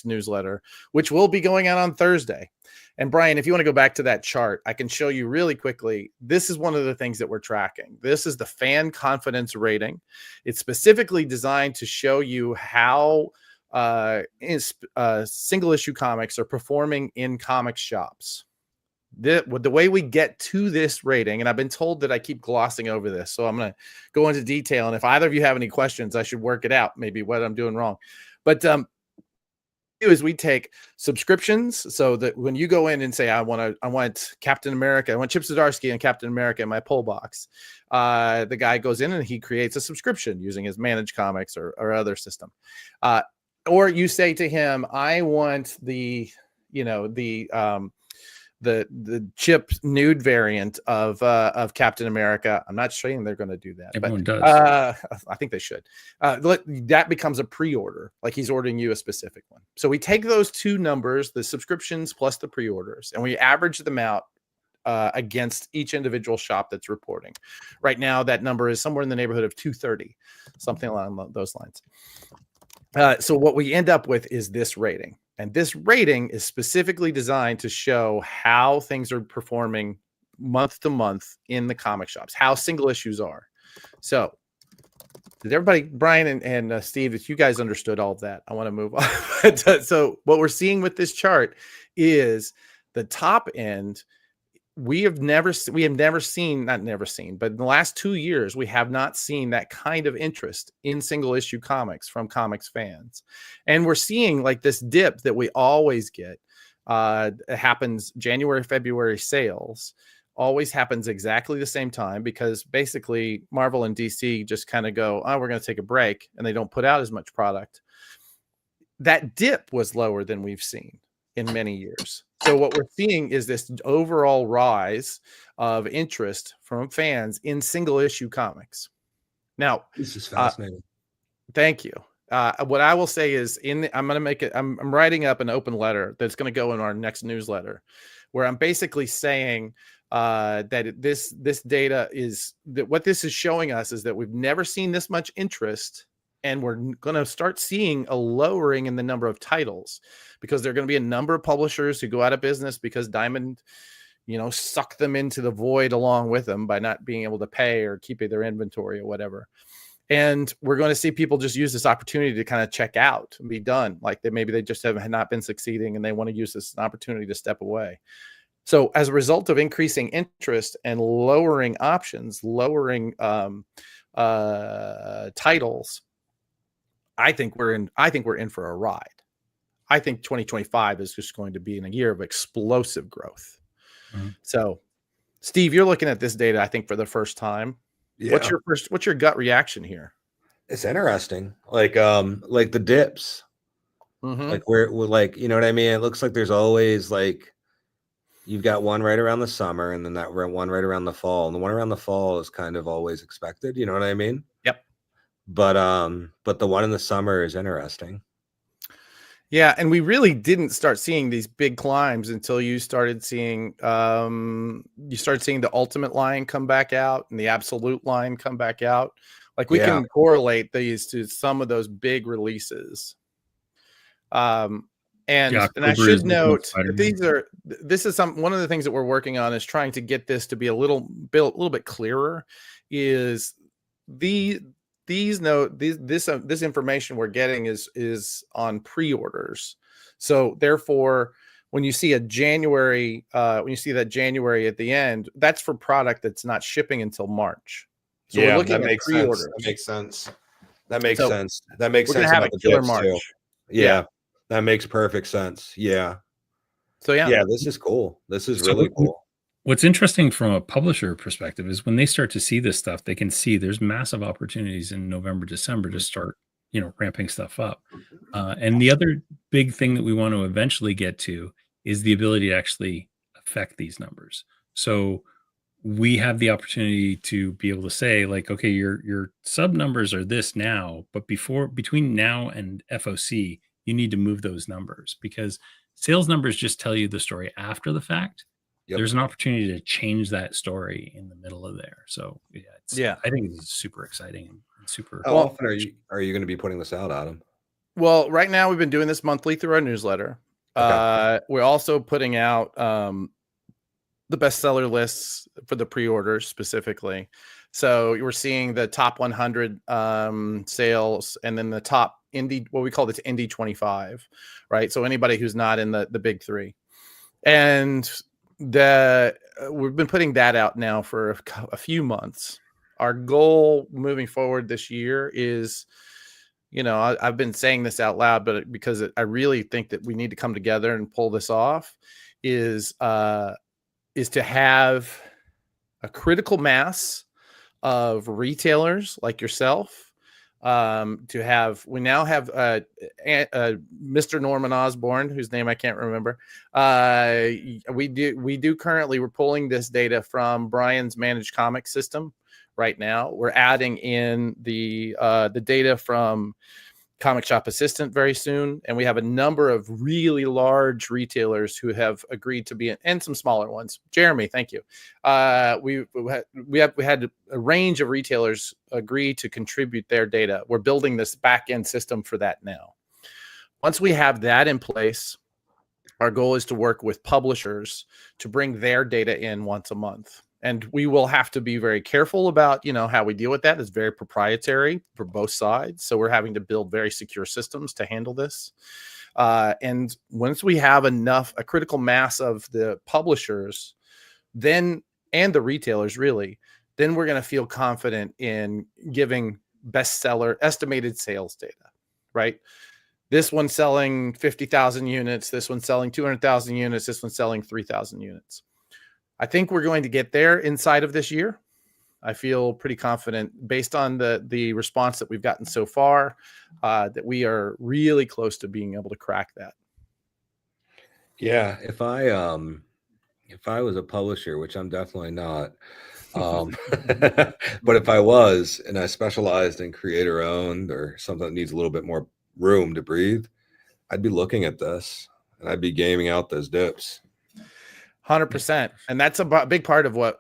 newsletter, which will be going out on Thursday. And Brian, if you want to go back to that chart, I can show you really quickly. This is one of the things that we're tracking. This is the fan confidence rating. It's specifically designed to show you how single issue comics are performing in comic shops. The way we get to this rating, and I've been told that I keep glossing over this, so I'm going to go into detail. And if either of you have any questions, I should work it out, maybe what I'm doing wrong. But is we take subscriptions, so that when you go in and say, I want Captain America, I want Chip Zdarsky and Captain America in my pull box, the guy goes in and he creates a subscription using his Managed Comics or other system. Or you say to him, I want the Chip nude variant of Captain America. I'm not saying they're going to do that. Everyone does. I think they should. That becomes a pre-order, like he's ordering you a specific one. So we take those two numbers, the subscriptions plus the pre-orders, and we average them out against each individual shop that's reporting. Right now, that number is somewhere in the neighborhood of 230, something along those lines. So what we end up with is this rating. And this rating is specifically designed to show how things are performing month to month in the comic shops, how single issues are. So did everybody, Brian and Steve, if you guys understood all of that, I want to move on. So what we're seeing with this chart is the top end. We have never seen, but in the last 2 years, we have not seen that kind of interest in single issue comics from comics fans. And we're seeing like this dip that we always get. It happens January, February sales always happens exactly the same time, because basically Marvel and DC just kind of go, oh, we're going to take a break, and they don't put out as much product. That dip was lower than we've seen in many years. So what we're seeing is this overall rise of interest from fans in single issue comics. Now, this is fascinating. Thank you. What I will say is I'm writing up an open letter that's going to go in our next newsletter, where I'm basically saying that this data is that what this is showing us is that we've never seen this much interest. And we're going to start seeing a lowering in the number of titles, because there are going to be a number of publishers who go out of business because Diamond, suck them into the void along with them by not being able to pay or keeping their inventory or whatever. And we're going to see people just use this opportunity to kind of check out and be done. Like maybe they just have not been succeeding and they want to use this as an opportunity to step away. So as a result of increasing interest and lowering options, lowering titles, I think we're in for a ride. I think 2025 is just going to be in a year of explosive growth. So, Steve, you're looking at this data, I think, for the first time. Yeah. What's your gut reaction here? It's interesting. Like the dips. Like we're like, you know what I mean? It looks like there's always like you've got one right around the summer and then that one right around the fall. And the one around the fall is kind of always expected, you know what I mean? Yep. But the one in the summer is interesting. Yeah, and we really didn't start seeing these big climbs until you started seeing the ultimate line come back out and the absolute line come back out. Like we can correlate these to some of those big releases. And I should note that this is one of the things that we're working on is trying to get this to be a little bit clearer. Is this information we're getting is on pre-orders. So therefore, when you see that January at the end, that's for product that's not shipping until March. So we're looking at pre-orders. That makes sense. That makes sense. That makes sense. We're gonna have a killer March. Too. Yeah, that makes perfect sense. Yeah. So yeah, this is cool. This is really cool. What's interesting from a publisher perspective is when they start to see this stuff, they can see there's massive opportunities in November, December to start, ramping stuff up. And the other big thing that we want to eventually get to is the ability to actually affect these numbers. So we have the opportunity to be able to say, like, okay, your sub numbers are this now, but between now and FOC, you need to move those numbers because sales numbers just tell you the story after the fact. Yep. There's an opportunity to change that story in the middle of there. So I think it's super exciting and super. How often are you going to be putting this out, Adam? Well, right now we've been doing this monthly through our newsletter. Okay. We're also putting out the bestseller lists for the pre-orders specifically. So we're seeing the top 100 sales and then the top indie, what we call the indie 25, right? So anybody who's not in the big three. And we've been putting that out now for a few months. Our goal moving forward this year is, I've been saying this out loud, but because I really think that we need to come together and pull this off, is to have a critical mass of retailers like yourself. We now have Mr. Norman Osborne, whose name I can't remember. We're pulling this data from Brian's managed comics system right now. We're adding in the data from Comic Shop Assistant very soon, and we have a number of really large retailers who have agreed to be in, and some smaller ones. Jeremy, thank you. We had a range of retailers agree to contribute their data. We're building this back end system for that now. Once we have that in place, our goal is to work with publishers to bring their data in once a month. And we will have to be very careful about, how we deal with that. It's very proprietary for both sides. So we're having to build very secure systems to handle this. And once we have a critical mass of the publishers, and the retailers really, then we're going to feel confident in giving bestseller estimated sales data, right? This one's selling 50,000 units. This one's selling 200,000 units. This one's selling 3,000 units. I think we're going to get there inside of this year. I feel pretty confident based on the response that we've gotten so far, that we are really close to being able to crack that. Yeah, if I was a publisher, which I'm definitely not, but if I was and I specialized in creator owned or something that needs a little bit more room to breathe, I'd be looking at this and I'd be gaming out those dips. 100%. And that's a big part of what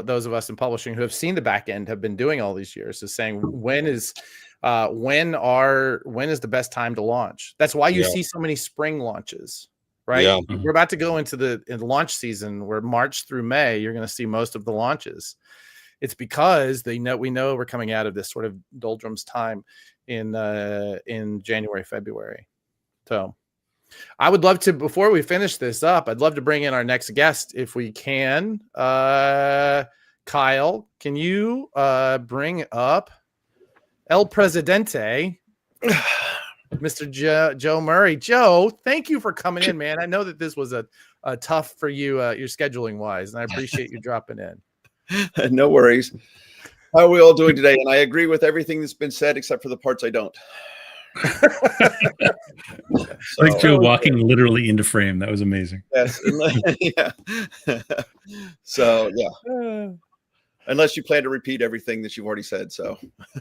those of us in publishing who have seen the back end have been doing all these years, is saying when is the best time to launch. That's why you see so many spring launches, right? Yeah. We're about to go into the launch season where March through May, you're going to see most of the launches. It's because we know we're coming out of this sort of doldrums time in January, February. So I would love to, before we finish this up, I'd love to bring in our next guest if we can. Kyle, can you bring up El Presidente, Mr. Joe Murray? Joe, thank you for coming in, man. I know that this was a tough for you, your scheduling wise, and I appreciate you dropping in. No worries. How are we all doing today? And I agree with everything that's been said, except for the parts I don't. Like Joe walking literally into frame. That was amazing. Yes. Yeah. So yeah. Unless you plan to repeat everything that you've already said. So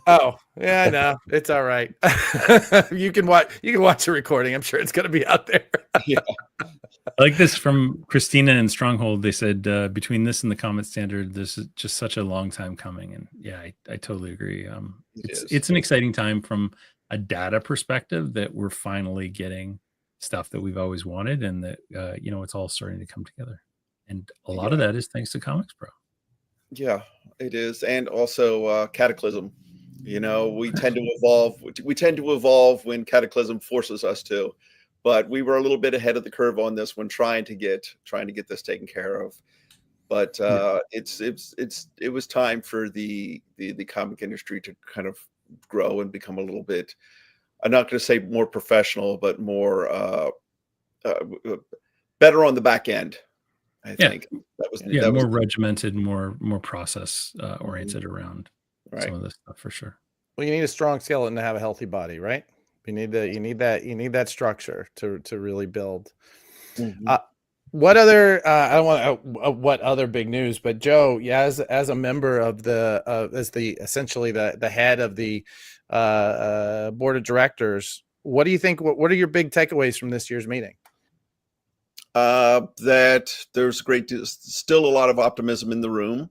oh yeah, no, it's all right. You can watch a recording. I'm sure it's gonna be out there. Yeah. I like this from Christina and Stronghold. They said between this and the Comet Standard, this is just such a long time coming. And yeah, I totally agree. It's an exciting time from a data perspective that we're finally getting stuff that we've always wanted, and that it's all starting to come together. And a lot of that is thanks to ComicsPro. Yeah, it is. And also Cataclysm. We tend to evolve. We tend to evolve when Cataclysm forces us to. But we were a little bit ahead of the curve on this one, trying to get this taken care of. But it was time for the comic industry to kind of grow and become a little bit, I'm not going to say more professional, but more better on the back end. I think that was more regimented, more process oriented around some of this stuff for sure. Well, you need a strong skeleton to have a healthy body, right? You need that structure to really build. Mm-hmm. What other I don't want what other big news, but Joe, yeah, as a member of essentially the head of the board of directors, what do you think? What are your big takeaways from this year's meeting? That there's still a lot of optimism in the room,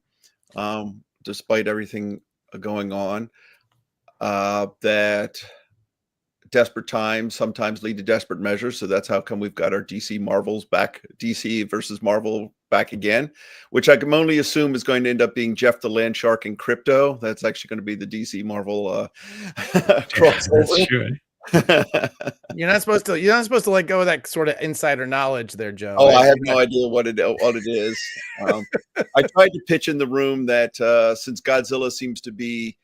despite everything going on. That desperate times sometimes lead to desperate measures. So that's how come we've got our DC versus Marvel back again, which I can only assume is going to end up being Jeff the Land Shark and Crypto. That's actually going to be the DC Marvel crossover. That's true. You're not supposed to let go of that sort of insider knowledge there, Joe. Oh, I have no idea what it is. I tried to pitch in the room that since Godzilla seems to be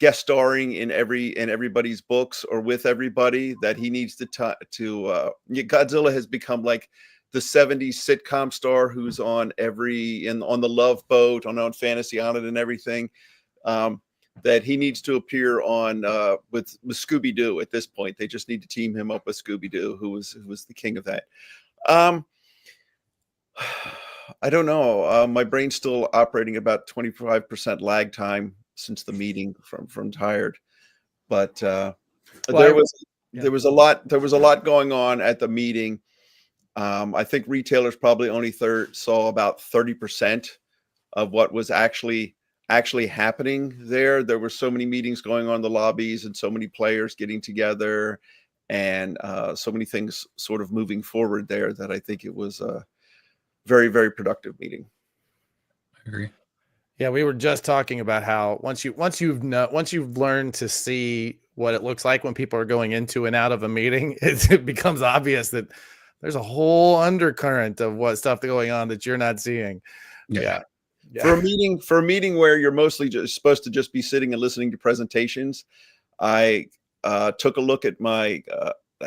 guest starring in everybody's books or with everybody, that he needs to Godzilla has become like the 70s sitcom star who's on on the Love Boat, on Fantasy Island and everything. That he needs to appear on with Scooby-Doo at this point. They just need to team him up with Scooby-Doo, who was the king of that. I don't know. My brain's still operating about 25% lag time since the meeting from tired. But there was a lot going on at the meeting. I think retailers probably only saw about 30% of what was actually happening there. There were so many meetings going on in the lobbies and so many players getting together and so many things sort of moving forward there that I think it was a very, very productive meeting. I agree. Yeah, we were just talking about how once you've learned to see what it looks like when people are going into and out of a meeting, it becomes obvious that there's a whole undercurrent of what stuff going on that you're not seeing. Yeah. For a meeting where you're mostly just supposed to just be sitting and listening to presentations, I took a look at my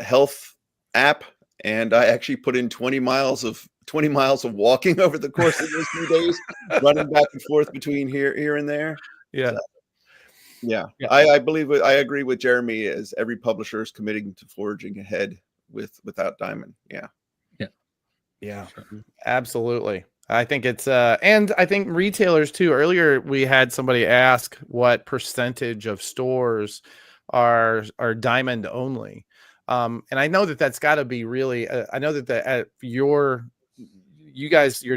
health app, and I actually put in 20 miles of walking over the course of those few days, running back and forth between here and there. Yeah. So, yeah. I believe I agree with Jeremy, as every publisher is committing to forging ahead without Diamond. Yeah, absolutely. I think it's and I think retailers too. Earlier we had somebody ask what percentage of stores are Diamond only. And I know that's got to be really I know that your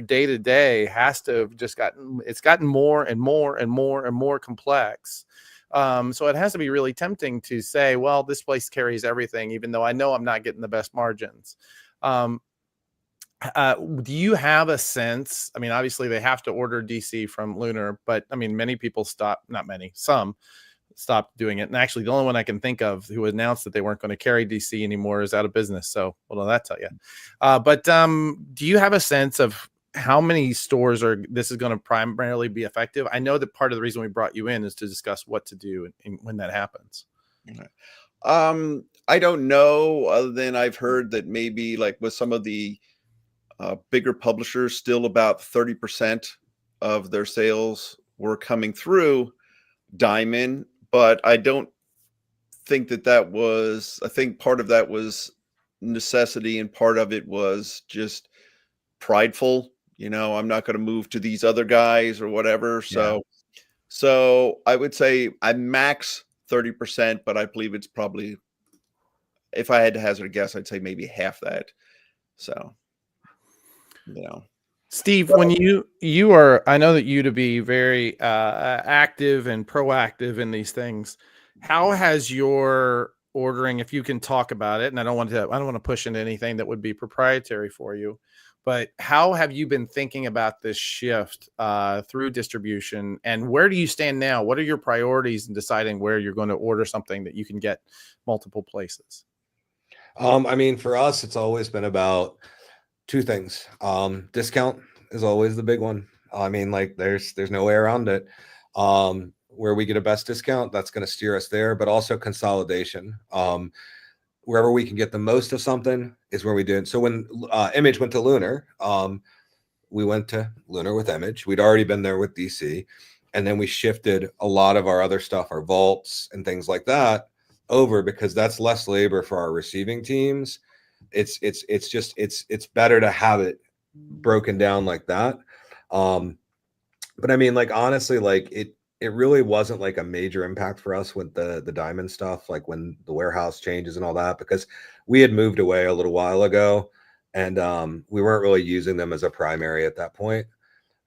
day to day has to have just gotten more and more and more and more complex. So it has to be really tempting to say, well, this place carries everything, even though I know I'm not getting the best margins. Do you have a sense? I mean, obviously they have to order DC from Lunar, but I mean, many people some stopped doing it. And actually, the only one I can think of who announced that they weren't going to carry DC anymore is out of business. So, what will that tell you? But do you have a sense of how many stores this is going to primarily be effective? I know that part of the reason we brought you in is to discuss what to do when that happens. I don't know, other than I've heard that maybe like with some of the bigger publishers, still about 30% of their sales were coming through Diamond, but I don't think that was, I think part of that was necessity and part of it was just prideful. I'm not going to move to these other guys or whatever. So I would say I max 30%, but I believe it's probably, if I had to hazard a guess, I'd say maybe half that. So, Steve, when you are, I know that you to be very active and proactive in these things. How has your ordering, if you can talk about it, and I don't want to push into anything that would be proprietary for you, but how have you been thinking about this shift through distribution, and where do you stand now? What are your priorities in deciding where you're going to order something that you can get multiple places? I mean, for us, it's always been about two things. Discount is always the big one. I mean, like there's no way around it. Where we get a best discount, that's going to steer us there, but also consolidation. Wherever we can get the most of something is where we do it. So when Image went to Lunar, we went to Lunar with Image. We'd already been there with DC. And then we shifted a lot of our other stuff, our vaults and things like that, over because that's less labor for our receiving teams. It's better to have it broken down like that. But I mean, like, honestly, like it really wasn't like a major impact for us with the Diamond stuff, like when the warehouse changes and all that, because we had moved away a little while ago and we weren't really using them as a primary at that point.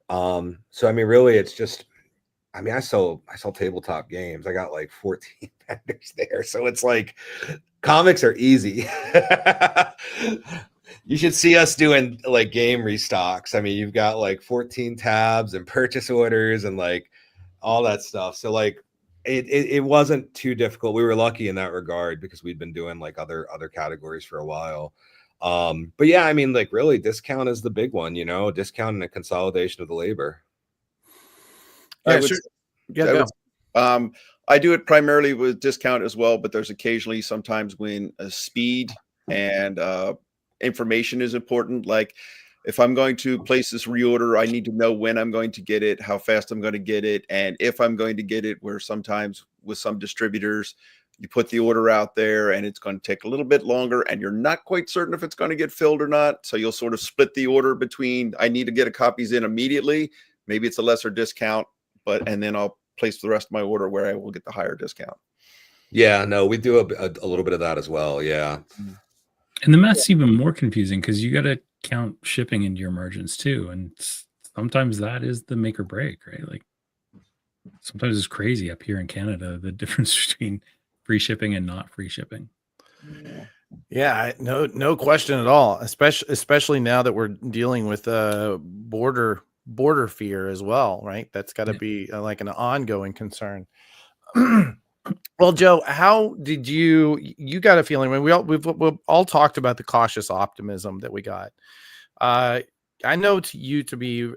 So I mean, really, it's just, I mean, I sell tabletop games. I got like 14 vendors there. So it's like comics are easy. You should see us doing like game restocks. I mean, you've got like 14 tabs and purchase orders and like all that stuff. So like it wasn't too difficult. We were lucky in that regard because we'd been doing like other categories for a while. But yeah, I mean, like really discount is the big one, discount and the consolidation of the labor. Yeah, sure. Yeah, I do it primarily with discount as well, but there's occasionally sometimes when speed and information is important. Like if I'm going to place this reorder, I need to know when I'm going to get it, how fast I'm going to get it, and if I'm going to get it, where sometimes with some distributors, you put the order out there and it's going to take a little bit longer and you're not quite certain if it's going to get filled or not. So you'll sort of split the order between, I need to get a copies in immediately. Maybe it's a lesser discount, and then I'll place the rest of my order where I will get the higher discount. Yeah, no, we do a little bit of that as well. Yeah. And the math's even more confusing because you got to count shipping into your margins too. And sometimes that is the make or break, right? Like sometimes it's crazy up here in Canada, the difference between free shipping and not free shipping. Yeah, no question at all. Especially now that we're dealing with border fear as well, right? That's got to be like an ongoing concern. Well, Joe, how did you got a feeling when we've all talked about the cautious optimism that we got? I know you to be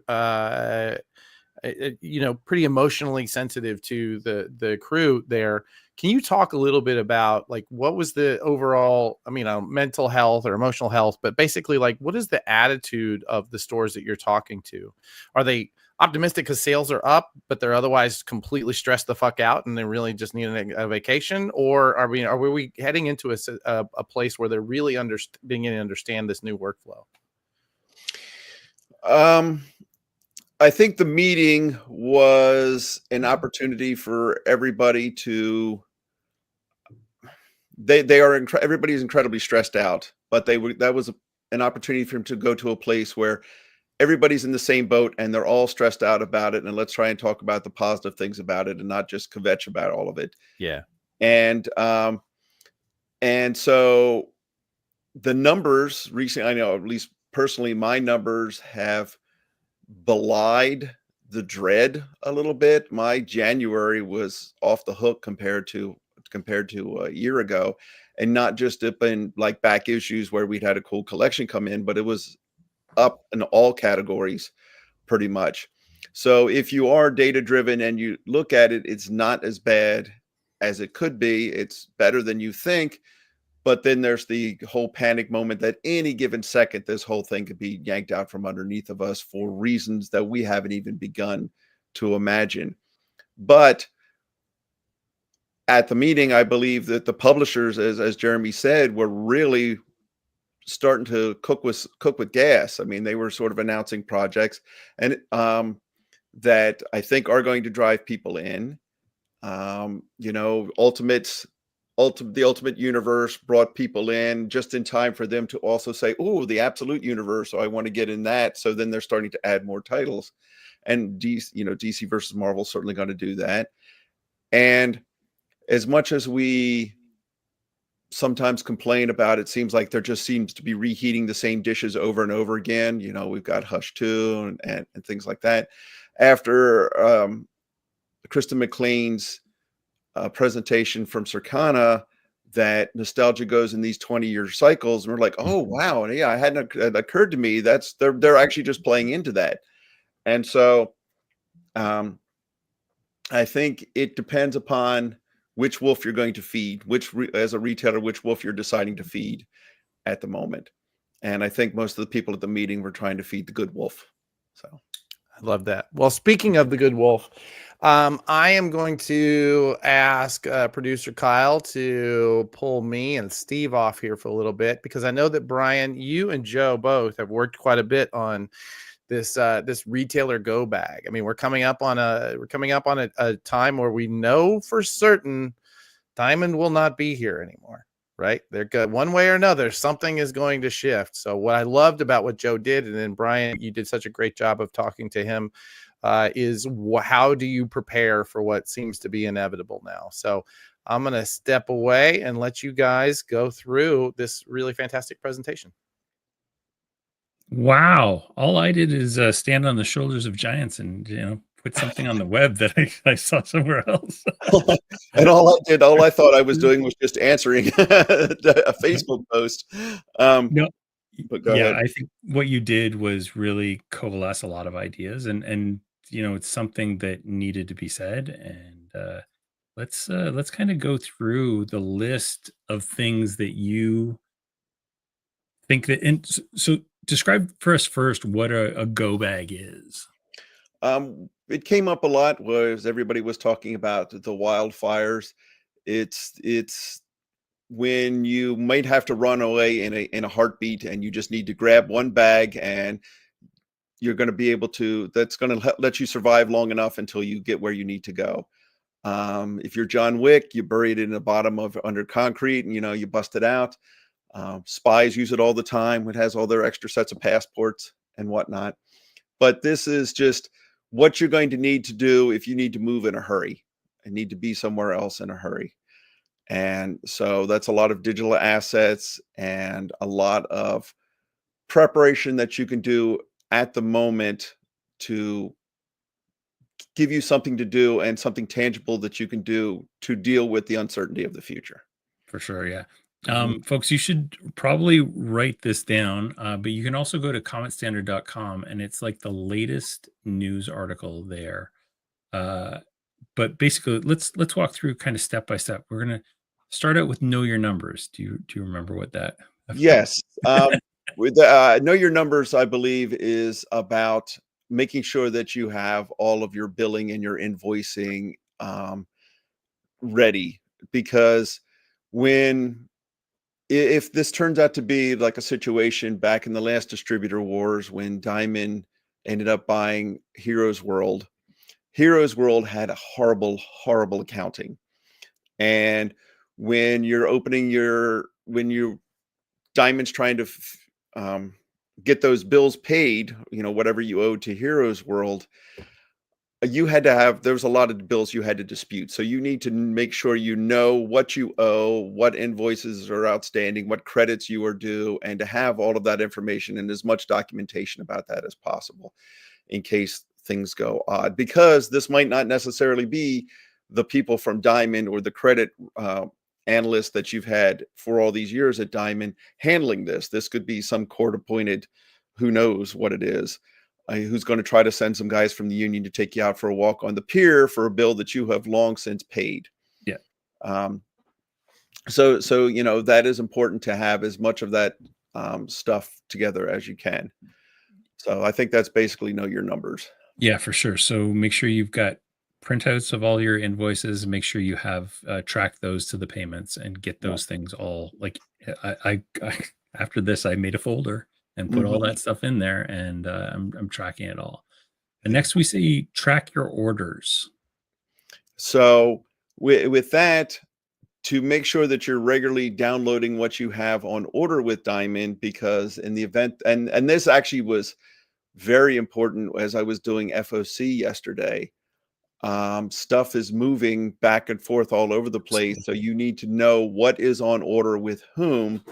pretty emotionally sensitive to the crew there. Can you talk a little bit about like what was the overall, mental health or emotional health, but basically like what is the attitude of the stores that you're talking to? Are they optimistic because sales are up, but they're otherwise completely stressed the fuck out and they really just need a vacation? Or are we heading into a place where they're really beginning to understand this new workflow? I think the meeting was an opportunity for everybody to. Everybody's incredibly stressed out, but that was an opportunity for him to go to a place where everybody's in the same boat and they're all stressed out about it. And let's try and talk about the positive things about it and not just kvetch about all of it. Yeah. And so the numbers recently, I know, at least personally, my numbers have belied the dread a little bit. My January was off the hook compared to a year ago, and not just up in like back issues where we'd had a cool collection come in, but it was up in all categories pretty much. So if you are data driven and you look at it, it's not as bad as it could be. It's better than you think. But then there's the whole panic moment that any given second, this whole thing could be yanked out from underneath of us for reasons that we haven't even begun to imagine. But at the meeting, I believe that the publishers, as Jeremy said, were really starting to cook with gas. I mean, they were sort of announcing projects and that I think are going to drive people in. You know, the Ultimate Universe brought people in just in time for them to also say, oh, the Absolute Universe, so I want to get in that. So then they're starting to add more titles. And DC versus Marvel is certainly going to do that. And as much as we sometimes complain about, it seems like there just seems to be reheating the same dishes over and over again. You know, we've got Hush 2 and things like that. After Kristen McLean's presentation from Circana, that nostalgia goes in these 20-year cycles, and we're like, oh wow, yeah, it hadn't occurred to me that's they're actually just playing into that. And so I think it depends upon which wolf you're going to feed, as a retailer, which wolf you're deciding to feed at the moment. And I think most of the people at the meeting were trying to feed the good wolf. So I love that. Well, speaking of the good wolf, I am going to ask producer Kyle to pull me and Steve off here for a little bit, because I know that Brian, you and Joe both have worked quite a bit on this retailer go bag. I mean, we're coming up on a time where we know for certain Diamond will not be here anymore. Right? They're good one way or another. Something is going to shift. So what I loved about what Joe did, and then Brian, you did such a great job of talking to him, is how do you prepare for what seems to be inevitable now? So I'm going to step away and let you guys go through this really fantastic presentation. Wow. All I did is stand on the shoulders of giants and, put something on the web that I saw somewhere else. And all I thought I was doing was just answering a Facebook post. No, but go ahead. I think what you did was really coalesce a lot of ideas, and it's something that needed to be said. And let's kind of go through the list of things that you think that. And so, describe for us first what a go bag is. It came up a lot was everybody was talking about the wildfires. It's when you might have to run away in a heartbeat, and you just need to grab one bag, and you're going to be able to. That's going to let you survive long enough until you get where you need to go. If you're John Wick, you bury it in the bottom of under concrete, and you bust it out. Spies use it all the time. It has all their extra sets of passports and whatnot. But this is just what you're going to need to do if you need to move in a hurry and need to be somewhere else in a hurry. And so that's a lot of digital assets and a lot of preparation that you can do at the moment to give you something to do and something tangible that you can do to deal with the uncertainty of the future. For sure, yeah. Folks, you should probably write this down, but you can also go to commentstandard.com, and it's like the latest news article there. But basically, let's walk through kind of step by step. We're gonna start out with know your numbers. Do you remember what that? Yes. With know your numbers, I believe, is about making sure that you have all of your billing and your invoicing ready, because if this turns out to be like a situation back in the last distributor wars when Diamond ended up buying Heroes World had a horrible accounting. And when you're Diamond's trying to get those bills paid, whatever you owe to Heroes World, there was a lot of bills you had to dispute. So you need to make sure you know what you owe, what invoices are outstanding, what credits you are due, and to have all of that information and as much documentation about that as possible in case things go odd, because this might not necessarily be the people from Diamond or the credit analysts that you've had for all these years at Diamond handling this. This could be some court appointed, who knows what it is, who's going to try to send some guys from the union to take you out for a walk on the pier for a bill that you have long since paid. Yeah. So that is important to have as much of that stuff together as you can. So I think that's basically know your numbers. Yeah, for sure. So make sure you've got printouts of all your invoices. Make sure you have tracked those to the payments and get those things all. Like I after this, I made a folder and put all that stuff in there, and I'm tracking it all. And next we see track your orders. So with that, to make sure that you're regularly downloading what you have on order with Diamond, because in the event, and this actually was very important as I was doing FOC yesterday, stuff is moving back and forth all over the place. So you need to know what is on order with whom.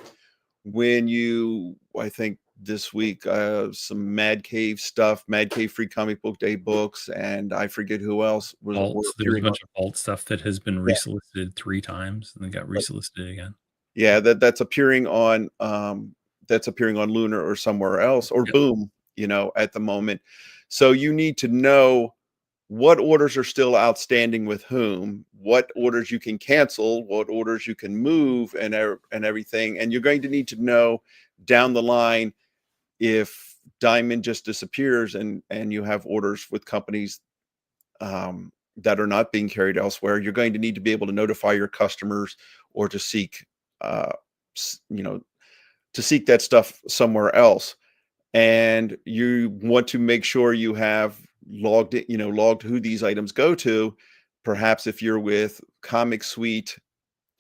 When you, I think this week, some Mad Cave stuff, Mad Cave Free Comic Book Day books, and I forget who else was. There's a bunch of alt stuff that has been resolicited 3 times and then got resolicited again. Yeah, that's appearing on Lunar or somewhere else, or Boom, at the moment. So you need to know what orders are still outstanding with whom, what orders you can cancel, what orders you can move, and everything. And you're going to need to know down the line if Diamond just disappears and you have orders with companies that are not being carried elsewhere. You're going to need to be able to notify your customers, or to seek that stuff somewhere else. And you want to make sure you have logged who these items go to. Perhaps if you're with Comic Suite,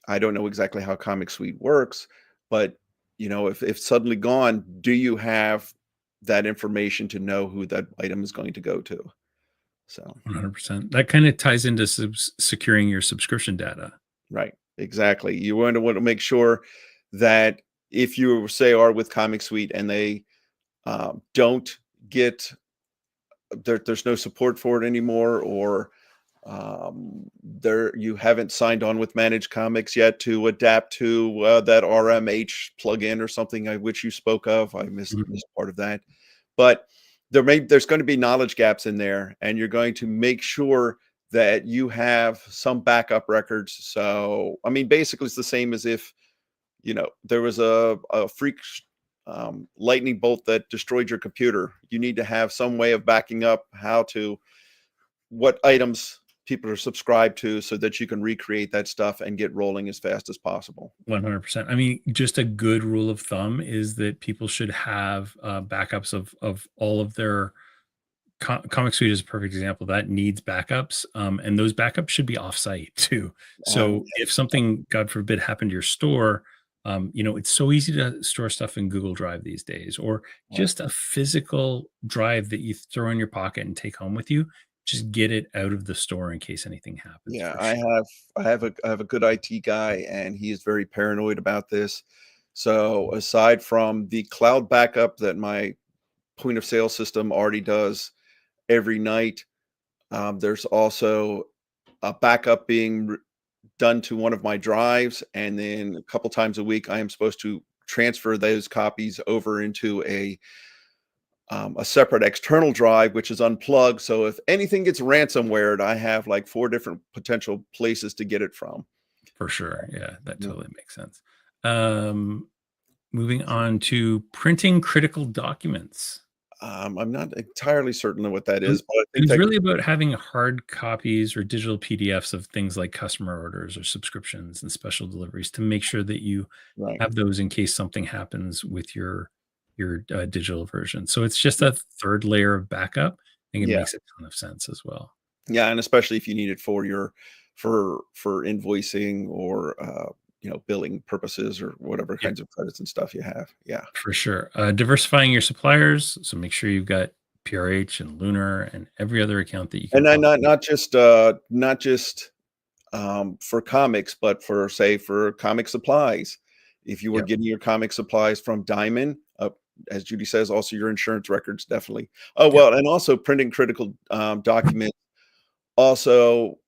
I don't know exactly how Comic Suite works, but if suddenly gone, do you have that information to know who that item is going to go to? So 100%. That kind of ties into securing your subscription data. Right. Exactly. You want to make sure that if you are with Comic Suite and they don't get there's no support for it anymore, or you haven't signed on with Managed Comics yet to adapt to that RMH plugin or something which you spoke of. I missed part of that, but there's going to be knowledge gaps in there, and you're going to make sure that you have some backup records. So I mean, basically it's the same as if there was a freak lightning bolt that destroyed your computer. You need to have some way of backing up what items people are subscribed to, so that you can recreate that stuff and get rolling as fast as possible. 100%. I mean, just a good rule of thumb is that people should have backups of all of their Comic Suite is a perfect example that needs backups, and those backups should be offsite too. So if something, God forbid, happened to your store, it's so easy to store stuff in Google Drive these days, or just a physical drive that you throw in your pocket and take home with you. Just get it out of the store in case anything happens. Yeah, I have a good IT guy, and he is very paranoid about this. So aside from the cloud backup that my point of sale system already does every night, there's also a backup being done to one of my drives, and then a couple times a week I am supposed to transfer those copies over into a separate external drive, which is unplugged. So if anything gets ransomware, I have like 4 different potential places to get it from. For sure. Yeah, that totally makes sense. Moving on to printing critical documents. I'm not entirely certain of what that is, but I think it's really about having hard copies or digital PDFs of things like customer orders or subscriptions and special deliveries, to make sure that you have those in case something happens with your digital version. So it's just a third layer of backup. I think it makes a ton of sense as well. Yeah, and especially if you need it for invoicing or billing purposes, or whatever kinds of credits and stuff you have. Yeah, for sure. Diversifying your suppliers, so make sure you've got PRH and Lunar and every other account that you can. And not just for comics, but for comic supplies. If you were getting your comic supplies from Diamond, as Judy says, also your insurance records, definitely. Oh, well, and also printing critical documents also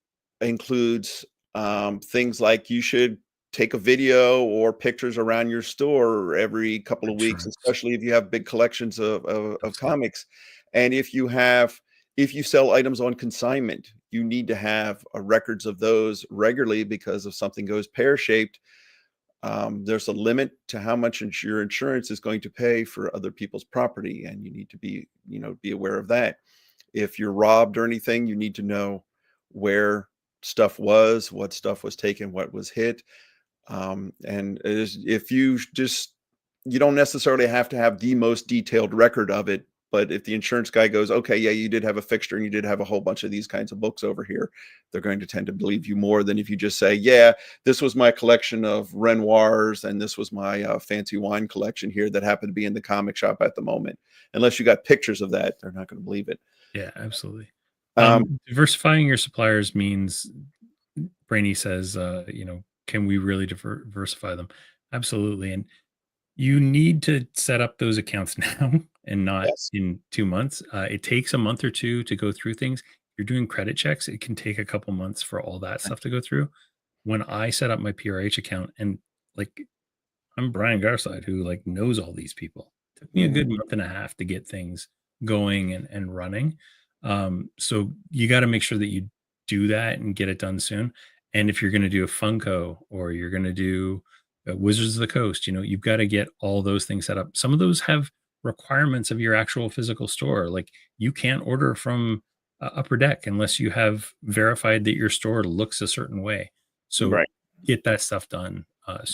includes things like you should take a video or pictures around your store every couple of weeks, especially if you have big collections of comics. And if you sell items on consignment, you need to have records of those regularly, because if something goes pear-shaped, there's a limit to how much your insurance is going to pay for other people's property, and you need to be aware of that. If you're robbed or anything, you need to know where stuff was, what stuff was taken, what was hit. And if you don't necessarily have to have the most detailed record of it, but if the insurance guy goes, okay, yeah, you did have a fixture and you did have a whole bunch of these kinds of books over here, they're going to tend to believe you more than if you just say, yeah, this was my collection of Renoirs and this was my fancy wine collection here that happened to be in the comic shop at the moment. Unless you got pictures of that, they're not going to believe it. Yeah, absolutely. Diversifying your suppliers means, Brainy says, can we really diversify them? Absolutely. And you need to set up those accounts now and not in 2 months. It takes a month or two to go through things. You're doing credit checks. It can take a couple months for all that stuff to go through. When I set up my PRH account, and like, I'm Brian Garside, who like knows all these people. It took me a good month and a half to get things going and running. So you got to make sure that you do that and get it done soon. And if you're going to do a Funko or you're going to do Wizards of the Coast, you've got to get all those things set up. Some of those have requirements of your actual physical store. Like, you can't order from Upper Deck unless you have verified that your store looks a certain way. So get that stuff done.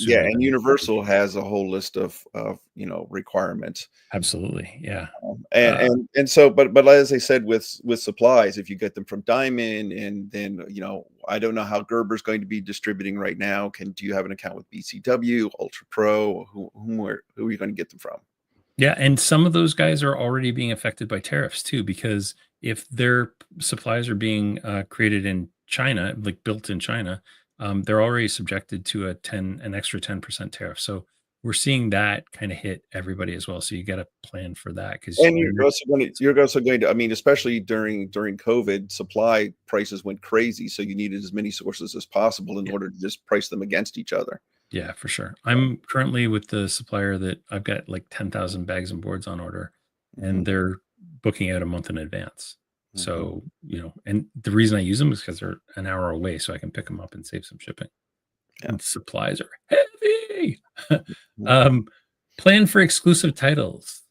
Yeah, and Universal has a whole list of requirements. Absolutely, yeah. And so, but as I said, with supplies, if you get them from Diamond, and then I don't know how Gerber's going to be distributing right now. Do you have an account with BCW, Ultra Pro? Who are you going to get them from? Yeah, and some of those guys are already being affected by tariffs too, because if their supplies are being created in China, like built in China, they're already subjected to an extra 10% tariff. So we're seeing that kind of hit everybody as well. So you got to plan for that, because you're also going to, I mean, especially during COVID, supply prices went crazy. So you needed as many sources as possible in order to just price them against each other. Yeah, for sure. I'm currently with the supplier that I've got like 10,000 bags and boards on order, and they're booking out a month in advance. So, and the reason I use them is because they're an hour away, so I can pick them up and save some shipping. And supplies are heavy. Plan for exclusive titles.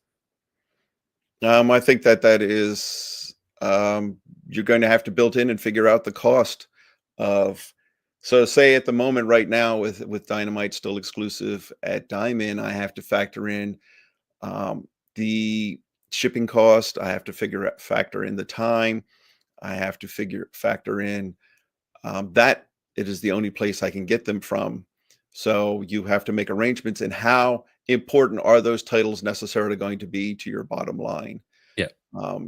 I think that is you're going to have to build in and figure out the cost of. So say at the moment right now with Dynamite still exclusive at Diamond, I have to factor in the shipping cost. I have to factor in the time. I have to factor in that it is the only place I can get them from. So you have to make arrangements in how important are those titles necessarily going to be to your bottom line. Yeah.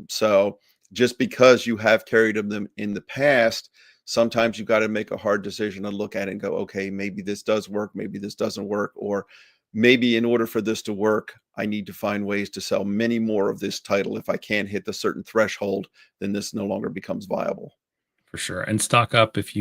So just because you have carried them in the past, sometimes you've got to make a hard decision and look at it and go, okay, maybe this does work, maybe this doesn't work, or maybe in order for this to work, I need to find ways to sell many more of this title. If I can't hit the certain threshold, then this no longer becomes viable. For sure. And stock up if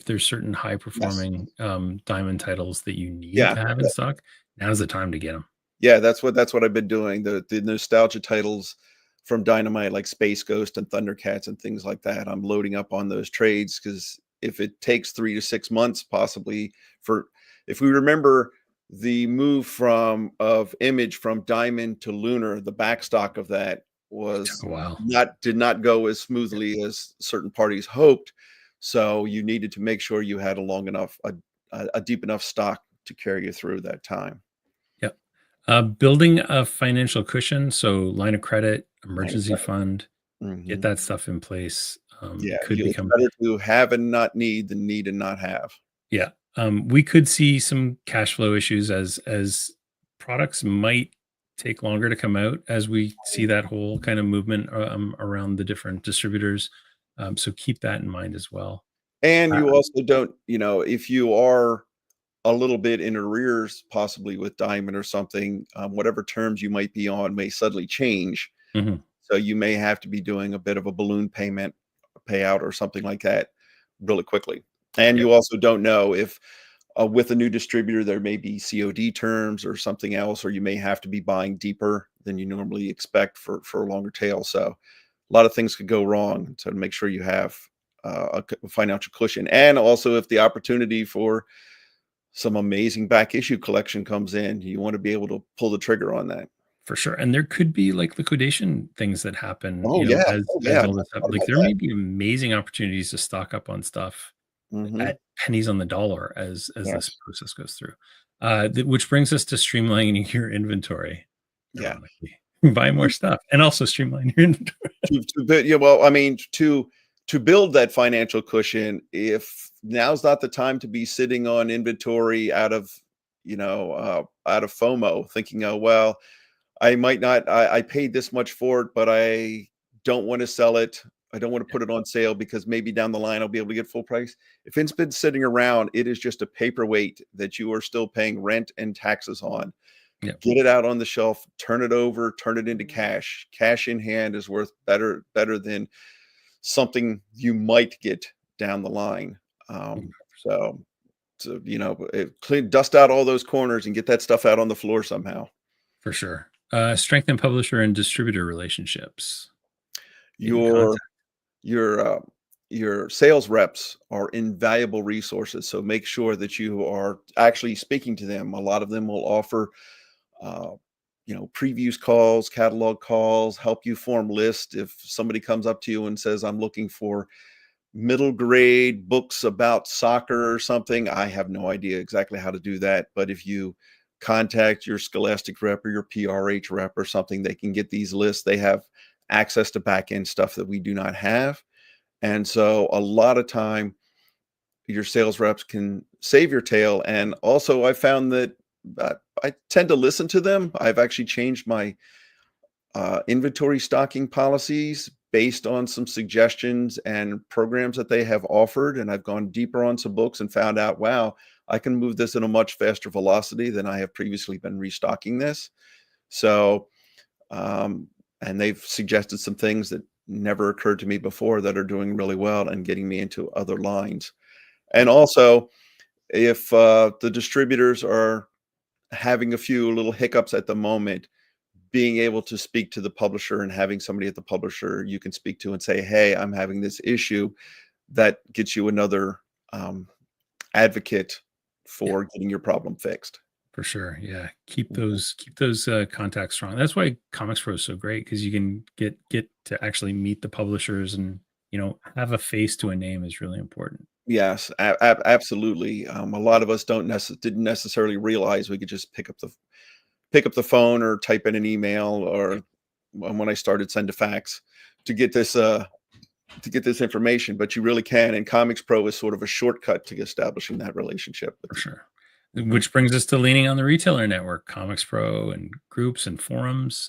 there's certain high performing Diamond titles that you need to have in stock. Now's the time to get them. Yeah, that's what I've been doing. The nostalgia titles from Dynamite, like Space Ghost and Thundercats and things like that, I'm loading up on those trades, because if it takes 3 to 6 months, possibly, if we remember the move of Image from Diamond to Lunar, the backstock of that did not go as smoothly as certain parties hoped. So you needed to make sure you had a deep enough stock to carry you through that time. Building a financial cushion, so line of credit, emergency fund, get that stuff in place. It's better to have and not need than need and not have. Yeah. We could see some cash flow issues as products might take longer to come out, as we see that whole kind of movement around the different distributors. So keep that in mind as well. And you also don't, if you are a little bit in arrears, possibly with Diamond or something, whatever terms you might be on may suddenly change. Mm-hmm. So you may have to be doing a bit of a balloon payout or something like that really quickly. And you also don't know if with a new distributor, there may be COD terms or something else, or you may have to be buying deeper than you normally expect for a longer tail. So a lot of things could go wrong. So to make sure you have a financial cushion. And also if the opportunity for some amazing back issue collection comes in, you want to be able to pull the trigger on that. For sure. And there could be like liquidation things that happen, Oh, you know, yeah. as Oh, yeah. all this happens. Like there may be amazing opportunities to stock up on stuff at pennies on the dollar as this process goes through. Which brings us to streamlining your inventory. Yeah. Buy more stuff and also streamline your inventory. Well, I mean, to build that financial cushion, if now's not the time to be sitting on inventory out of FOMO, thinking, oh, well, I might not, I paid this much for it, but I don't want to sell it. I don't want to put it on sale because maybe down the line I'll be able to get full price. If it's been sitting around, it is just a paperweight that you are still paying rent and taxes on. Yep. Get it out on the shelf, turn it over, turn it into cash. Cash in hand is worth better than something you might get down the line. So dust out all those corners and get that stuff out on the floor somehow. For sure. Strengthen publisher and distributor relationships. Your sales reps are invaluable resources. So make sure that you are actually speaking to them. A lot of them will offer previews calls, catalog calls, help you form lists. If somebody comes up to you and says, I'm looking for middle grade books about soccer or something, I have no idea exactly how to do that. But if you contact your Scholastic rep or your PRH rep or something, they can get these lists. They have access to back end stuff that we do not have. And so a lot of time your sales reps can save your tail. And also I found that I tend to listen to them. I've actually changed my inventory stocking policies based on some suggestions and programs that they have offered. And I've gone deeper on some books and found out, wow, I can move this at a much faster velocity than I have previously been restocking this. So, and they've suggested some things that never occurred to me before that are doing really well and getting me into other lines. And also, if the distributors are having a few little hiccups at the moment, being able to speak to the publisher and having somebody at the publisher you can speak to and say, hey, I'm having this issue, that gets you another advocate for getting your problem fixed. For sure. Yeah. Keep those contacts strong. That's why ComicsPro is so great, because you can get to actually meet the publishers and, have a face to a name is really important. Yes, absolutely. A lot of us didn't necessarily realize we could just pick up the phone or type in an email, or when I started, send a fax to get this information. But you really can, and ComicsPro is sort of a shortcut to establishing that relationship. For sure. Which brings us to leaning on the retailer network, ComicsPro and groups and forums.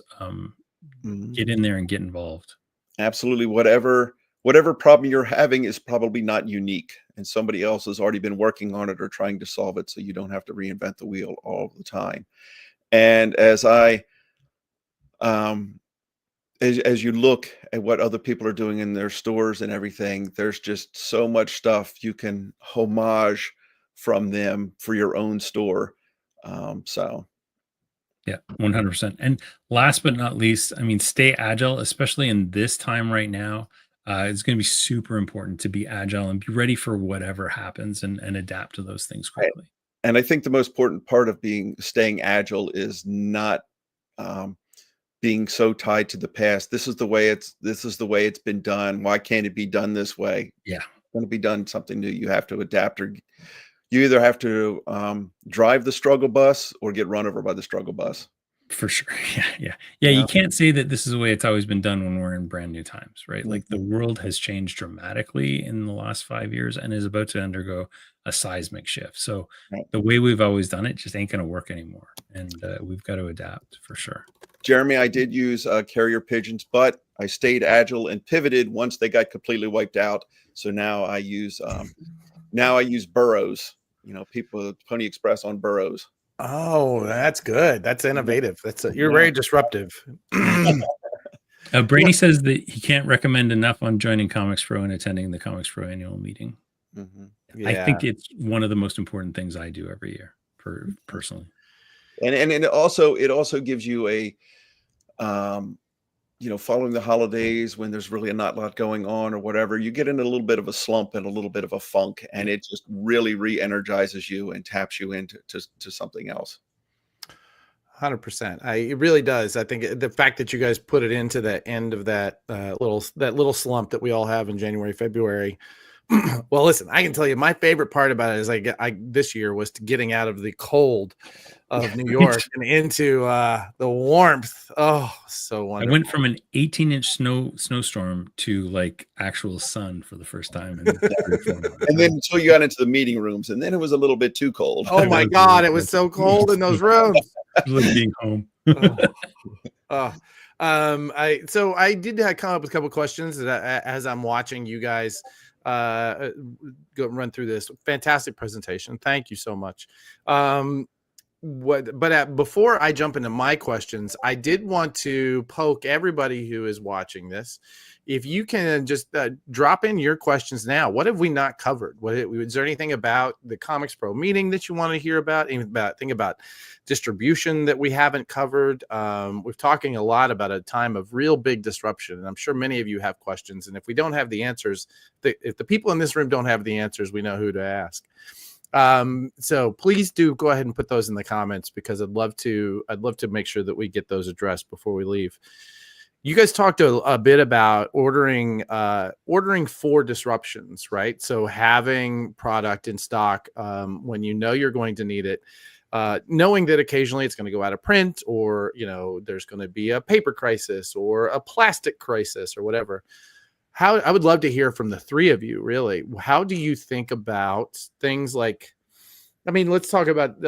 Get in there and get involved. Absolutely. Whatever problem you're having is probably not unique, and somebody else has already been working on it or trying to solve it, so you don't have to reinvent the wheel all the time. And as you look at what other people are doing in their stores and everything, there's just so much stuff you can homage from them for your own store. Yeah, 100%. And last but not least, stay agile, especially in this time right now. It's going to be super important to be agile and be ready for whatever happens and adapt to those things quickly. And I think the most important part of staying agile is not being so tied to the past. This is the way it's been done. Why can't it be done this way? Yeah, it's going to be done something new. You have to adapt, or you either have to drive the struggle bus or get run over by the struggle bus. For sure. Yeah. You can't say that this is the way it's always been done when we're in brand new times, right? Like the world has changed dramatically in the last 5 years and is about to undergo a seismic shift. So the way we've always done it just ain't going to work anymore. And we've got to adapt for sure. Jeremy, I did use carrier pigeons, but I stayed agile and pivoted once they got completely wiped out. So now I use burrows. people Pony Express on burros. Oh, that's good. That's innovative. You're very disruptive. Brainy says that he can't recommend enough on joining ComicsPro and attending the ComicsPro annual meeting. Yeah. I think it's one of the most important things I do every year, personally. And it also gives you a, following the holidays when there's really not a lot going on or whatever, you get in a little bit of a slump and a little bit of a funk, and it just really re-energizes you and taps you into something else. 100%. It really does. I think the fact that you guys put it into the end of that little slump that we all have in January, February. Well, listen, I can tell you my favorite part about it is this year was getting out of the cold of New York and into the warmth. Oh, so wonderful. I went from an 18-inch snowstorm to like actual sun for the first time. And then until you got into the meeting rooms, and then it was a little bit too cold. Oh my God, it was so cold in those rooms. It was like being home. I did come up with a couple of questions that as I'm watching you guys go run through this fantastic presentation. Thank you so much. Before I jump into my questions, I did want to poke everybody who is watching this. If you can just drop in your questions now. What have we not covered? Is there anything about the ComicsPro meeting that you want to hear about? Anything about distribution that we haven't covered? We're talking a lot about a time of real big disruption, and I'm sure many of you have questions. And if we don't have the answers, if the people in this room don't have the answers, we know who to ask. So please do go ahead and put those in the comments, because I'd love to make sure that we get those addressed before we leave. You guys talked a bit about ordering for disruptions, right? So having product in stock when you know you're going to need it, knowing that occasionally it's going to go out of print, or there's going to be a paper crisis or a plastic crisis or whatever. I would love to hear from the three of you, really. How do you think about things like, let's talk about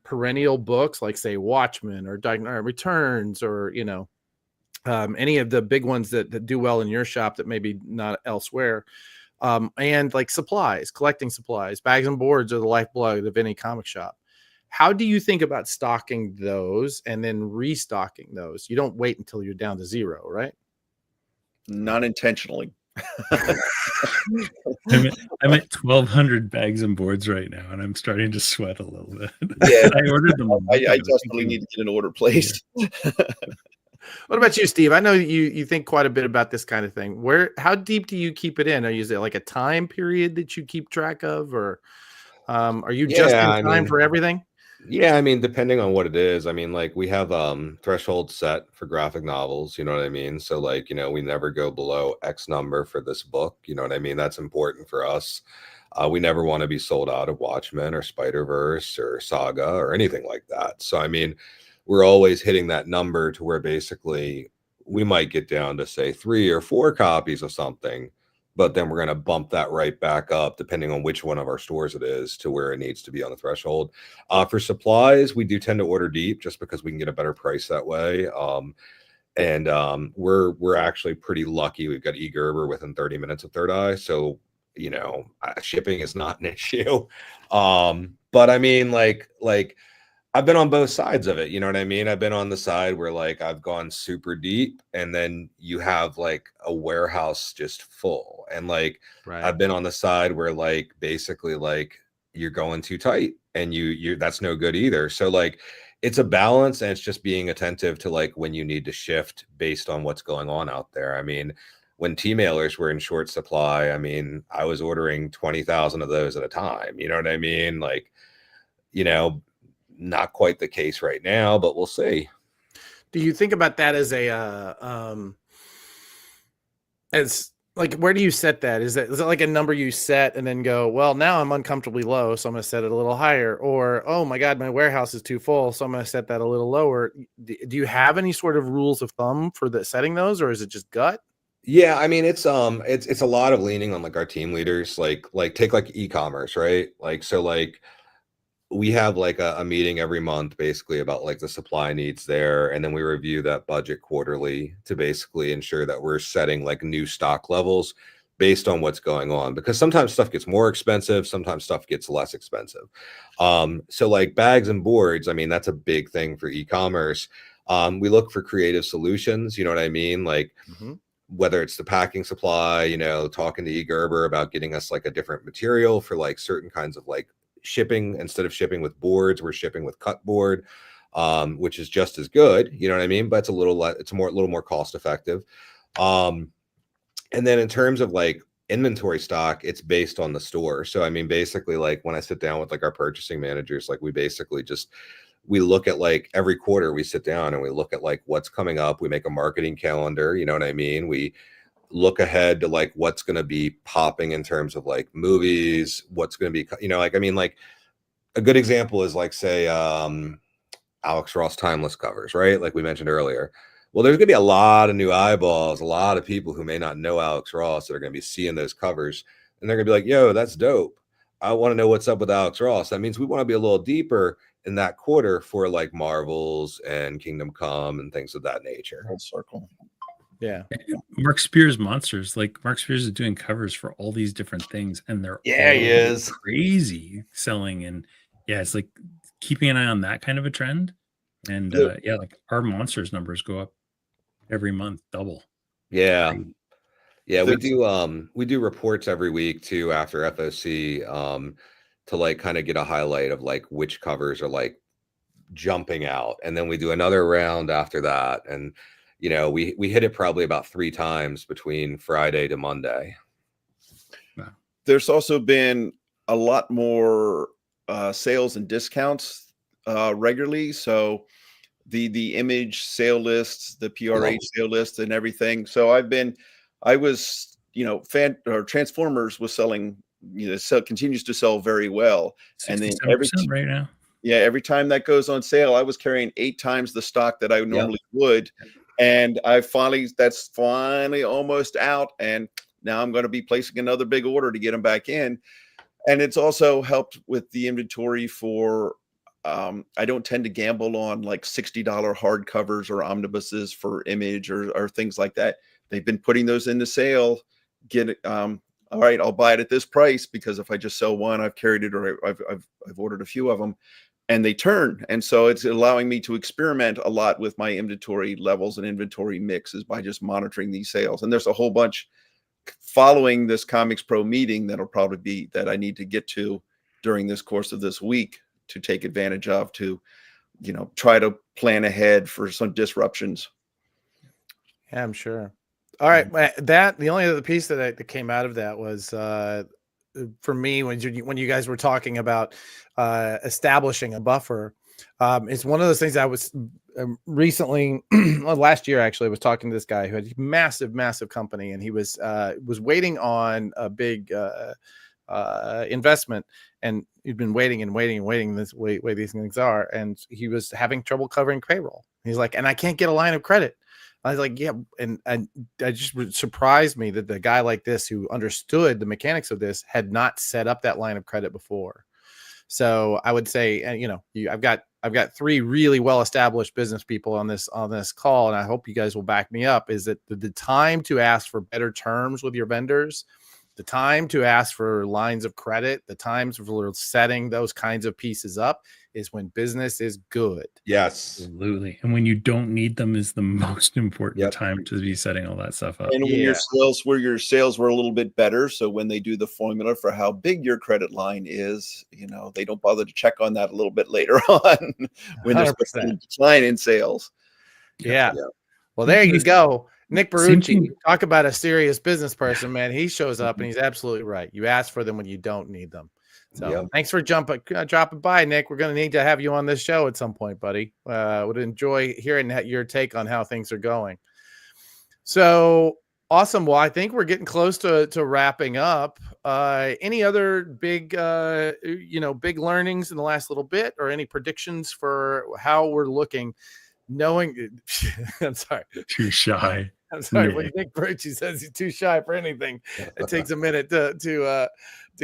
perennial books like, say, Watchmen or Returns, or any of the big ones that do well in your shop that maybe not elsewhere, and like supplies, collecting supplies. Bags and boards are the lifeblood of any comic shop. How do you think about stocking those and then restocking those? You don't wait until you're down to zero, right? Not intentionally. I'm at 1,200 bags and boards right now, and I'm starting to sweat a little bit. Yeah, I ordered them. I definitely need to get an order placed. Yeah. What about you, Steve? I know you think quite a bit about this kind of thing. How deep do you keep it in? Is it like a time period that you keep track of, or are you just in time for everything? Yeah, depending on what it is. Like we have threshold set for graphic novels, you know what I mean? So like, we never go below X number for this book, you know what I mean? That's important for us. We never want to be sold out of Watchmen or Spider-Verse or Saga or anything like that. So we're always hitting that number to where basically we might get down to say 3 or 4 copies of something, but then we're going to bump that right back up depending on which one of our stores it is to where it needs to be on the threshold. For supplies, we do tend to order deep just because we can get a better price that way. We're actually pretty lucky. We've got eGerber within 30 minutes of Third Eye. So, shipping is not an issue. But like I've been on both sides of it. You know what I mean? I've been on the side where like I've gone super deep, and then you have like a warehouse just full. And like, right. I've been on the side where like basically like you're going too tight, and you that's no good either. So like it's a balance, and it's just being attentive to like when you need to shift based on what's going on out there. When T-mailers were in short supply, I was ordering 20,000 of those at a time. You know what I mean? Like, not quite the case right now, but we'll see. Do you think about that as like, where do you set that? Is it like a number you set and then go, well, now I'm uncomfortably low, so I'm going to set it a little higher? Or, oh my God, my warehouse is too full, so I'm going to set that a little lower. Do you have any sort of rules of thumb for setting those, or is it just gut? Yeah, it's a lot of leaning on like our team leaders, like take like e-commerce, right? Like, so like we have like a meeting every month basically about like the supply needs there, and then we review that budget quarterly to basically ensure that we're setting like new stock levels based on what's going on, because sometimes stuff gets more expensive, sometimes stuff gets less expensive. So like bags and boards, I mean, that's a big thing for e-commerce. We look for creative solutions, you know what I mean? Like whether it's the packing supply, you know, talking to eGerber about getting us like a different material for like certain kinds of like shipping. Instead of shipping with boards, we're shipping with cut board, which is just as good, you know what I mean? But it's a little more cost effective. And then in terms of like inventory stock, it's based on the store. So I mean, basically, like when I sit down with like our purchasing managers, like we look at like every quarter, we sit down and we look at like what's coming up. We make a marketing calendar, you know what I mean? We look ahead to like what's going to be popping in terms of like movies, what's going to be, you know, like, I mean, like a good example is like, say, Alex Ross Timeless covers, right? Like we mentioned earlier. Well, there's going to be a lot of new eyeballs, a lot of people who may not know Alex Ross that are going to be seeing those covers, and they're going to be like, yo, that's dope. I want to know what's up with Alex Ross. That means we want to be a little deeper in that quarter for like Marvels and Kingdom Come and things of that nature. Full circle. Yeah. Mark Spears Monsters, like Mark Spears is doing covers for all these different things, and they're Yeah, all he is crazy selling. And yeah, it's like keeping an eye on that kind of a trend. And yeah, like our Monsters numbers go up every month, double. Yeah. Yeah, we do reports every week too after FOC to like kind of get a highlight of like which covers are like jumping out, and then we do another round after that, and you know we hit it probably about 3 times between Friday to Monday. There's also been a lot more sales and discounts regularly, so the image sale lists, the PRH sale lists, and everything. So I was, you know, Transformers was selling, you know, continues to sell very well. And then right now. Yeah, every time that goes on sale, I was carrying 8 times the stock that I normally would. And that's finally almost out. And now I'm going to be placing another big order to get them back in. And it's also helped with the inventory for, I don't tend to gamble on like $60 hardcovers or omnibuses for image or things like that. They've been putting those into sale. Get it. All right, I'll buy it at this price, because if I just sell one, I've carried it, or I've ordered a few of them, and they turn. And so it's allowing me to experiment a lot with my inventory levels and inventory mixes by just monitoring these sales. And there's a whole bunch following this ComicsPro meeting that I need to get to during this course of this week to take advantage of, to, you know, try to plan ahead for some disruptions. Yeah, I'm sure. All right, the only other piece that came out of that was for me when you guys were talking about establishing a buffer. It's one of those things I was recently last year actually I was talking to this guy who had a massive company, and he was waiting on a big investment, and he'd been waiting this way these things are, and he was having trouble covering payroll. He's like, and I can't get a line of credit. I was like, yeah, and I just surprised me that the guy like this, who understood the mechanics of this, had not set up that line of credit before. So I would say, you know, I've got 3 really well-established business people on this call, and I hope you guys will back me up. Is that the time to ask for better terms with your vendors, the time to ask for lines of credit, the times for setting those kinds of pieces up is when business is good. Yes, absolutely. And when you don't need them is the most important time to be setting all that stuff up. And when your sales were a little bit better, so when they do the formula for how big your credit line is, you know, they don't bother to check on that a little bit later on when there's a decline in sales. Yeah. Well, there you go. Nick Barucci, talk about a serious business person, man. He shows up and he's absolutely right. You ask for them when you don't need them. So thanks for dropping by, Nick. We're going to need to have you on this show at some point, buddy. Would enjoy hearing your take on how things are going. So awesome. Well, I think we're getting close to wrapping up. Any other big learnings in the last little bit, or any predictions for how we're looking? Knowing, I'm sorry, too shy. I'm sorry. When Nick Barucci says he's too shy for anything, it takes a minute to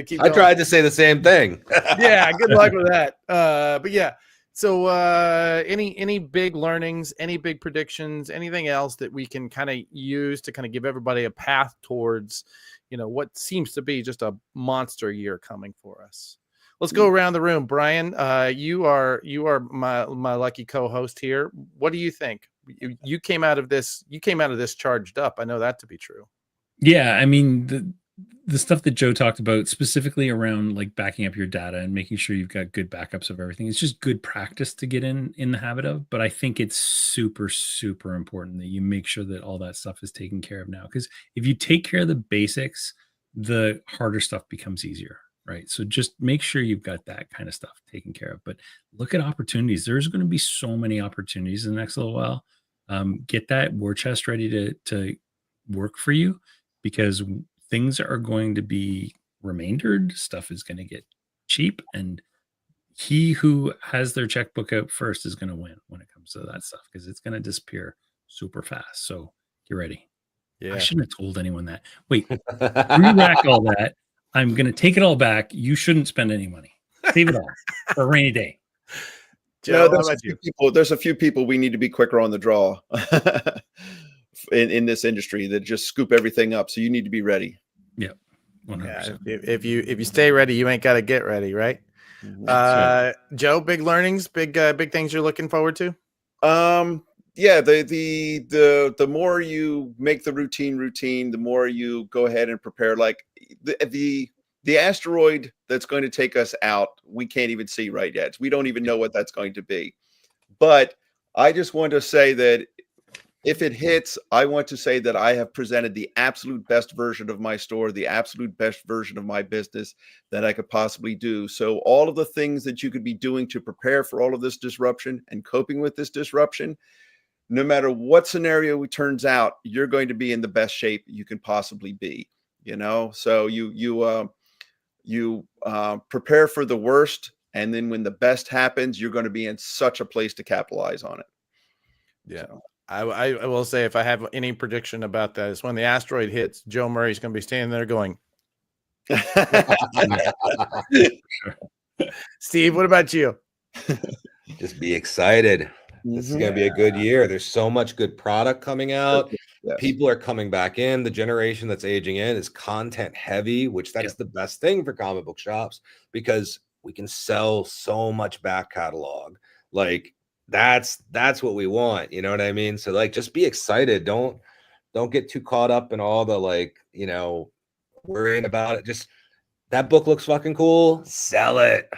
keep going. I tried to say the same thing. Yeah, good luck with that. But yeah, so any big learnings, any big predictions, anything else that we can kind of use to kind of give everybody a path towards, what seems to be just a monster year coming for us. Let's go around the room. Brian, you are my lucky co-host here. What do you think? You came out of this charged up. I know that to be true. Yeah, I mean, the stuff that Joe talked about, specifically around like backing up your data and making sure you've got good backups of everything, it's just good practice to get in the habit of. But I think it's super, super important that you make sure that all that stuff is taken care of now. Because if you take care of the basics, the harder stuff becomes easier, right? So just make sure you've got that kind of stuff taken care of. But look at opportunities. There's going to be so many opportunities in the next little while. Get that war chest ready to work for you, because things are going to be remaindered. Stuff is going to get cheap, and he who has their checkbook out first is going to win when it comes to that stuff, because it's going to disappear super fast. So get ready. Yeah. I shouldn't have told anyone that. Wait, re-rack all that. I'm going to take it all back. You shouldn't spend any money. Save it all for a rainy day. Joe, there's a few people we need to be quicker on the draw in this industry that just scoop everything up. So you need to be ready. Yep. 100%. Yeah, if you stay ready, you ain't got to get ready, right? Right. Joe, big learnings, big things you're looking forward to. Yeah, the more you make the routine, the more you go ahead and prepare. Like the asteroid that's going to take us out, we can't even see right yet. We don't even know what that's going to be. But I just want to say that if it hits, I want to say that I have presented the absolute best version of my store, the absolute best version of my business that I could possibly do. So all of the things that you could be doing to prepare for all of this disruption and coping with this disruption, no matter what scenario it turns out, you're going to be in the best shape you can possibly be. So you prepare for the worst, and then when the best happens, you're going to be in such a place to capitalize on it. Yeah. So. I will say, if I have any prediction about that, is when the asteroid hits, Joe Murray's going to be standing there going, Steve, what about you? Just be excited. This is going to be a good year. There's so much good product coming out. Yes. People are coming back in. The generation that's aging in is content heavy, which that is the best thing for comic book shops, because we can sell so much back catalog. Like, that's what we want. You know what I mean? So like, just be excited. Don't get too caught up in all the worrying about it. Just, that book looks fucking cool. Sell it.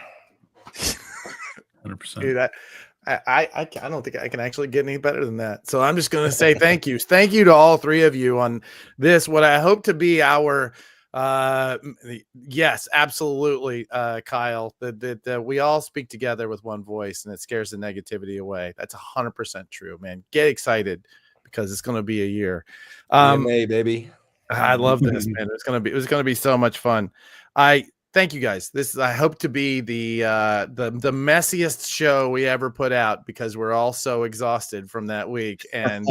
100%. Dude, I don't think I can actually get any better than that. So I'm just going to say thank you. Thank you to all three of you on this, what I hope to be our yes, absolutely, Kyle, that we all speak together with one voice, and it scares the negativity away. That's 100% true, man. Get excited, because it's going to be a year. Hey, baby. I love this, man. It's going to be so much fun. Thank you guys. I hope to be the messiest show we ever put out, because we're all so exhausted from that week, and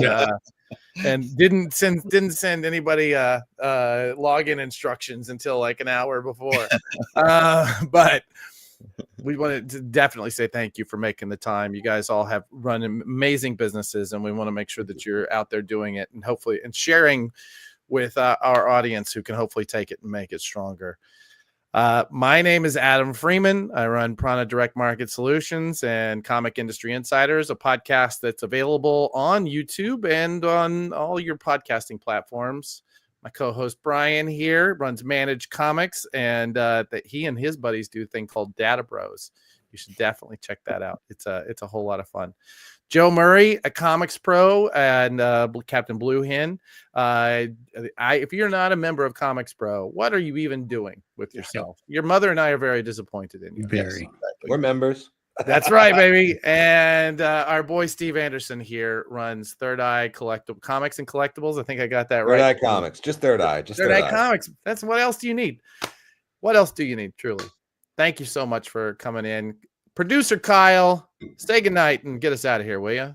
and didn't send anybody login instructions until like an hour before. But we wanted to definitely say thank you for making the time. You guys all have run amazing businesses, and we want to make sure that you're out there doing it, and hopefully sharing with our audience, who can hopefully take it and make it stronger. My name is Adam Freeman. I run Prana Direct Market Solutions and Comic Industry Insiders, a podcast that's available on YouTube and on all your podcasting platforms. My co-host Brian here runs Managed Comics, and that he and his buddies do a thing called Data Bros. You should definitely check that out. It's a whole lot of fun. Joe Murray, a ComicsPro, and Captain Blue Hen. If you're not a member of ComicsPro, what are you even doing with yourself? Your mother and I are very disappointed in you. Very. Yes, exactly. We're members. That's right, baby. And our boy Steve Anderson here runs Third Eye Comics and Collectibles. I think I got that right. Third Eye Comics, just Third Eye. Just Third Eye Comics. That's what else do you need? What else do you need, truly? Thank you so much for coming in. Producer Kyle, say goodnight and get us out of here, will you?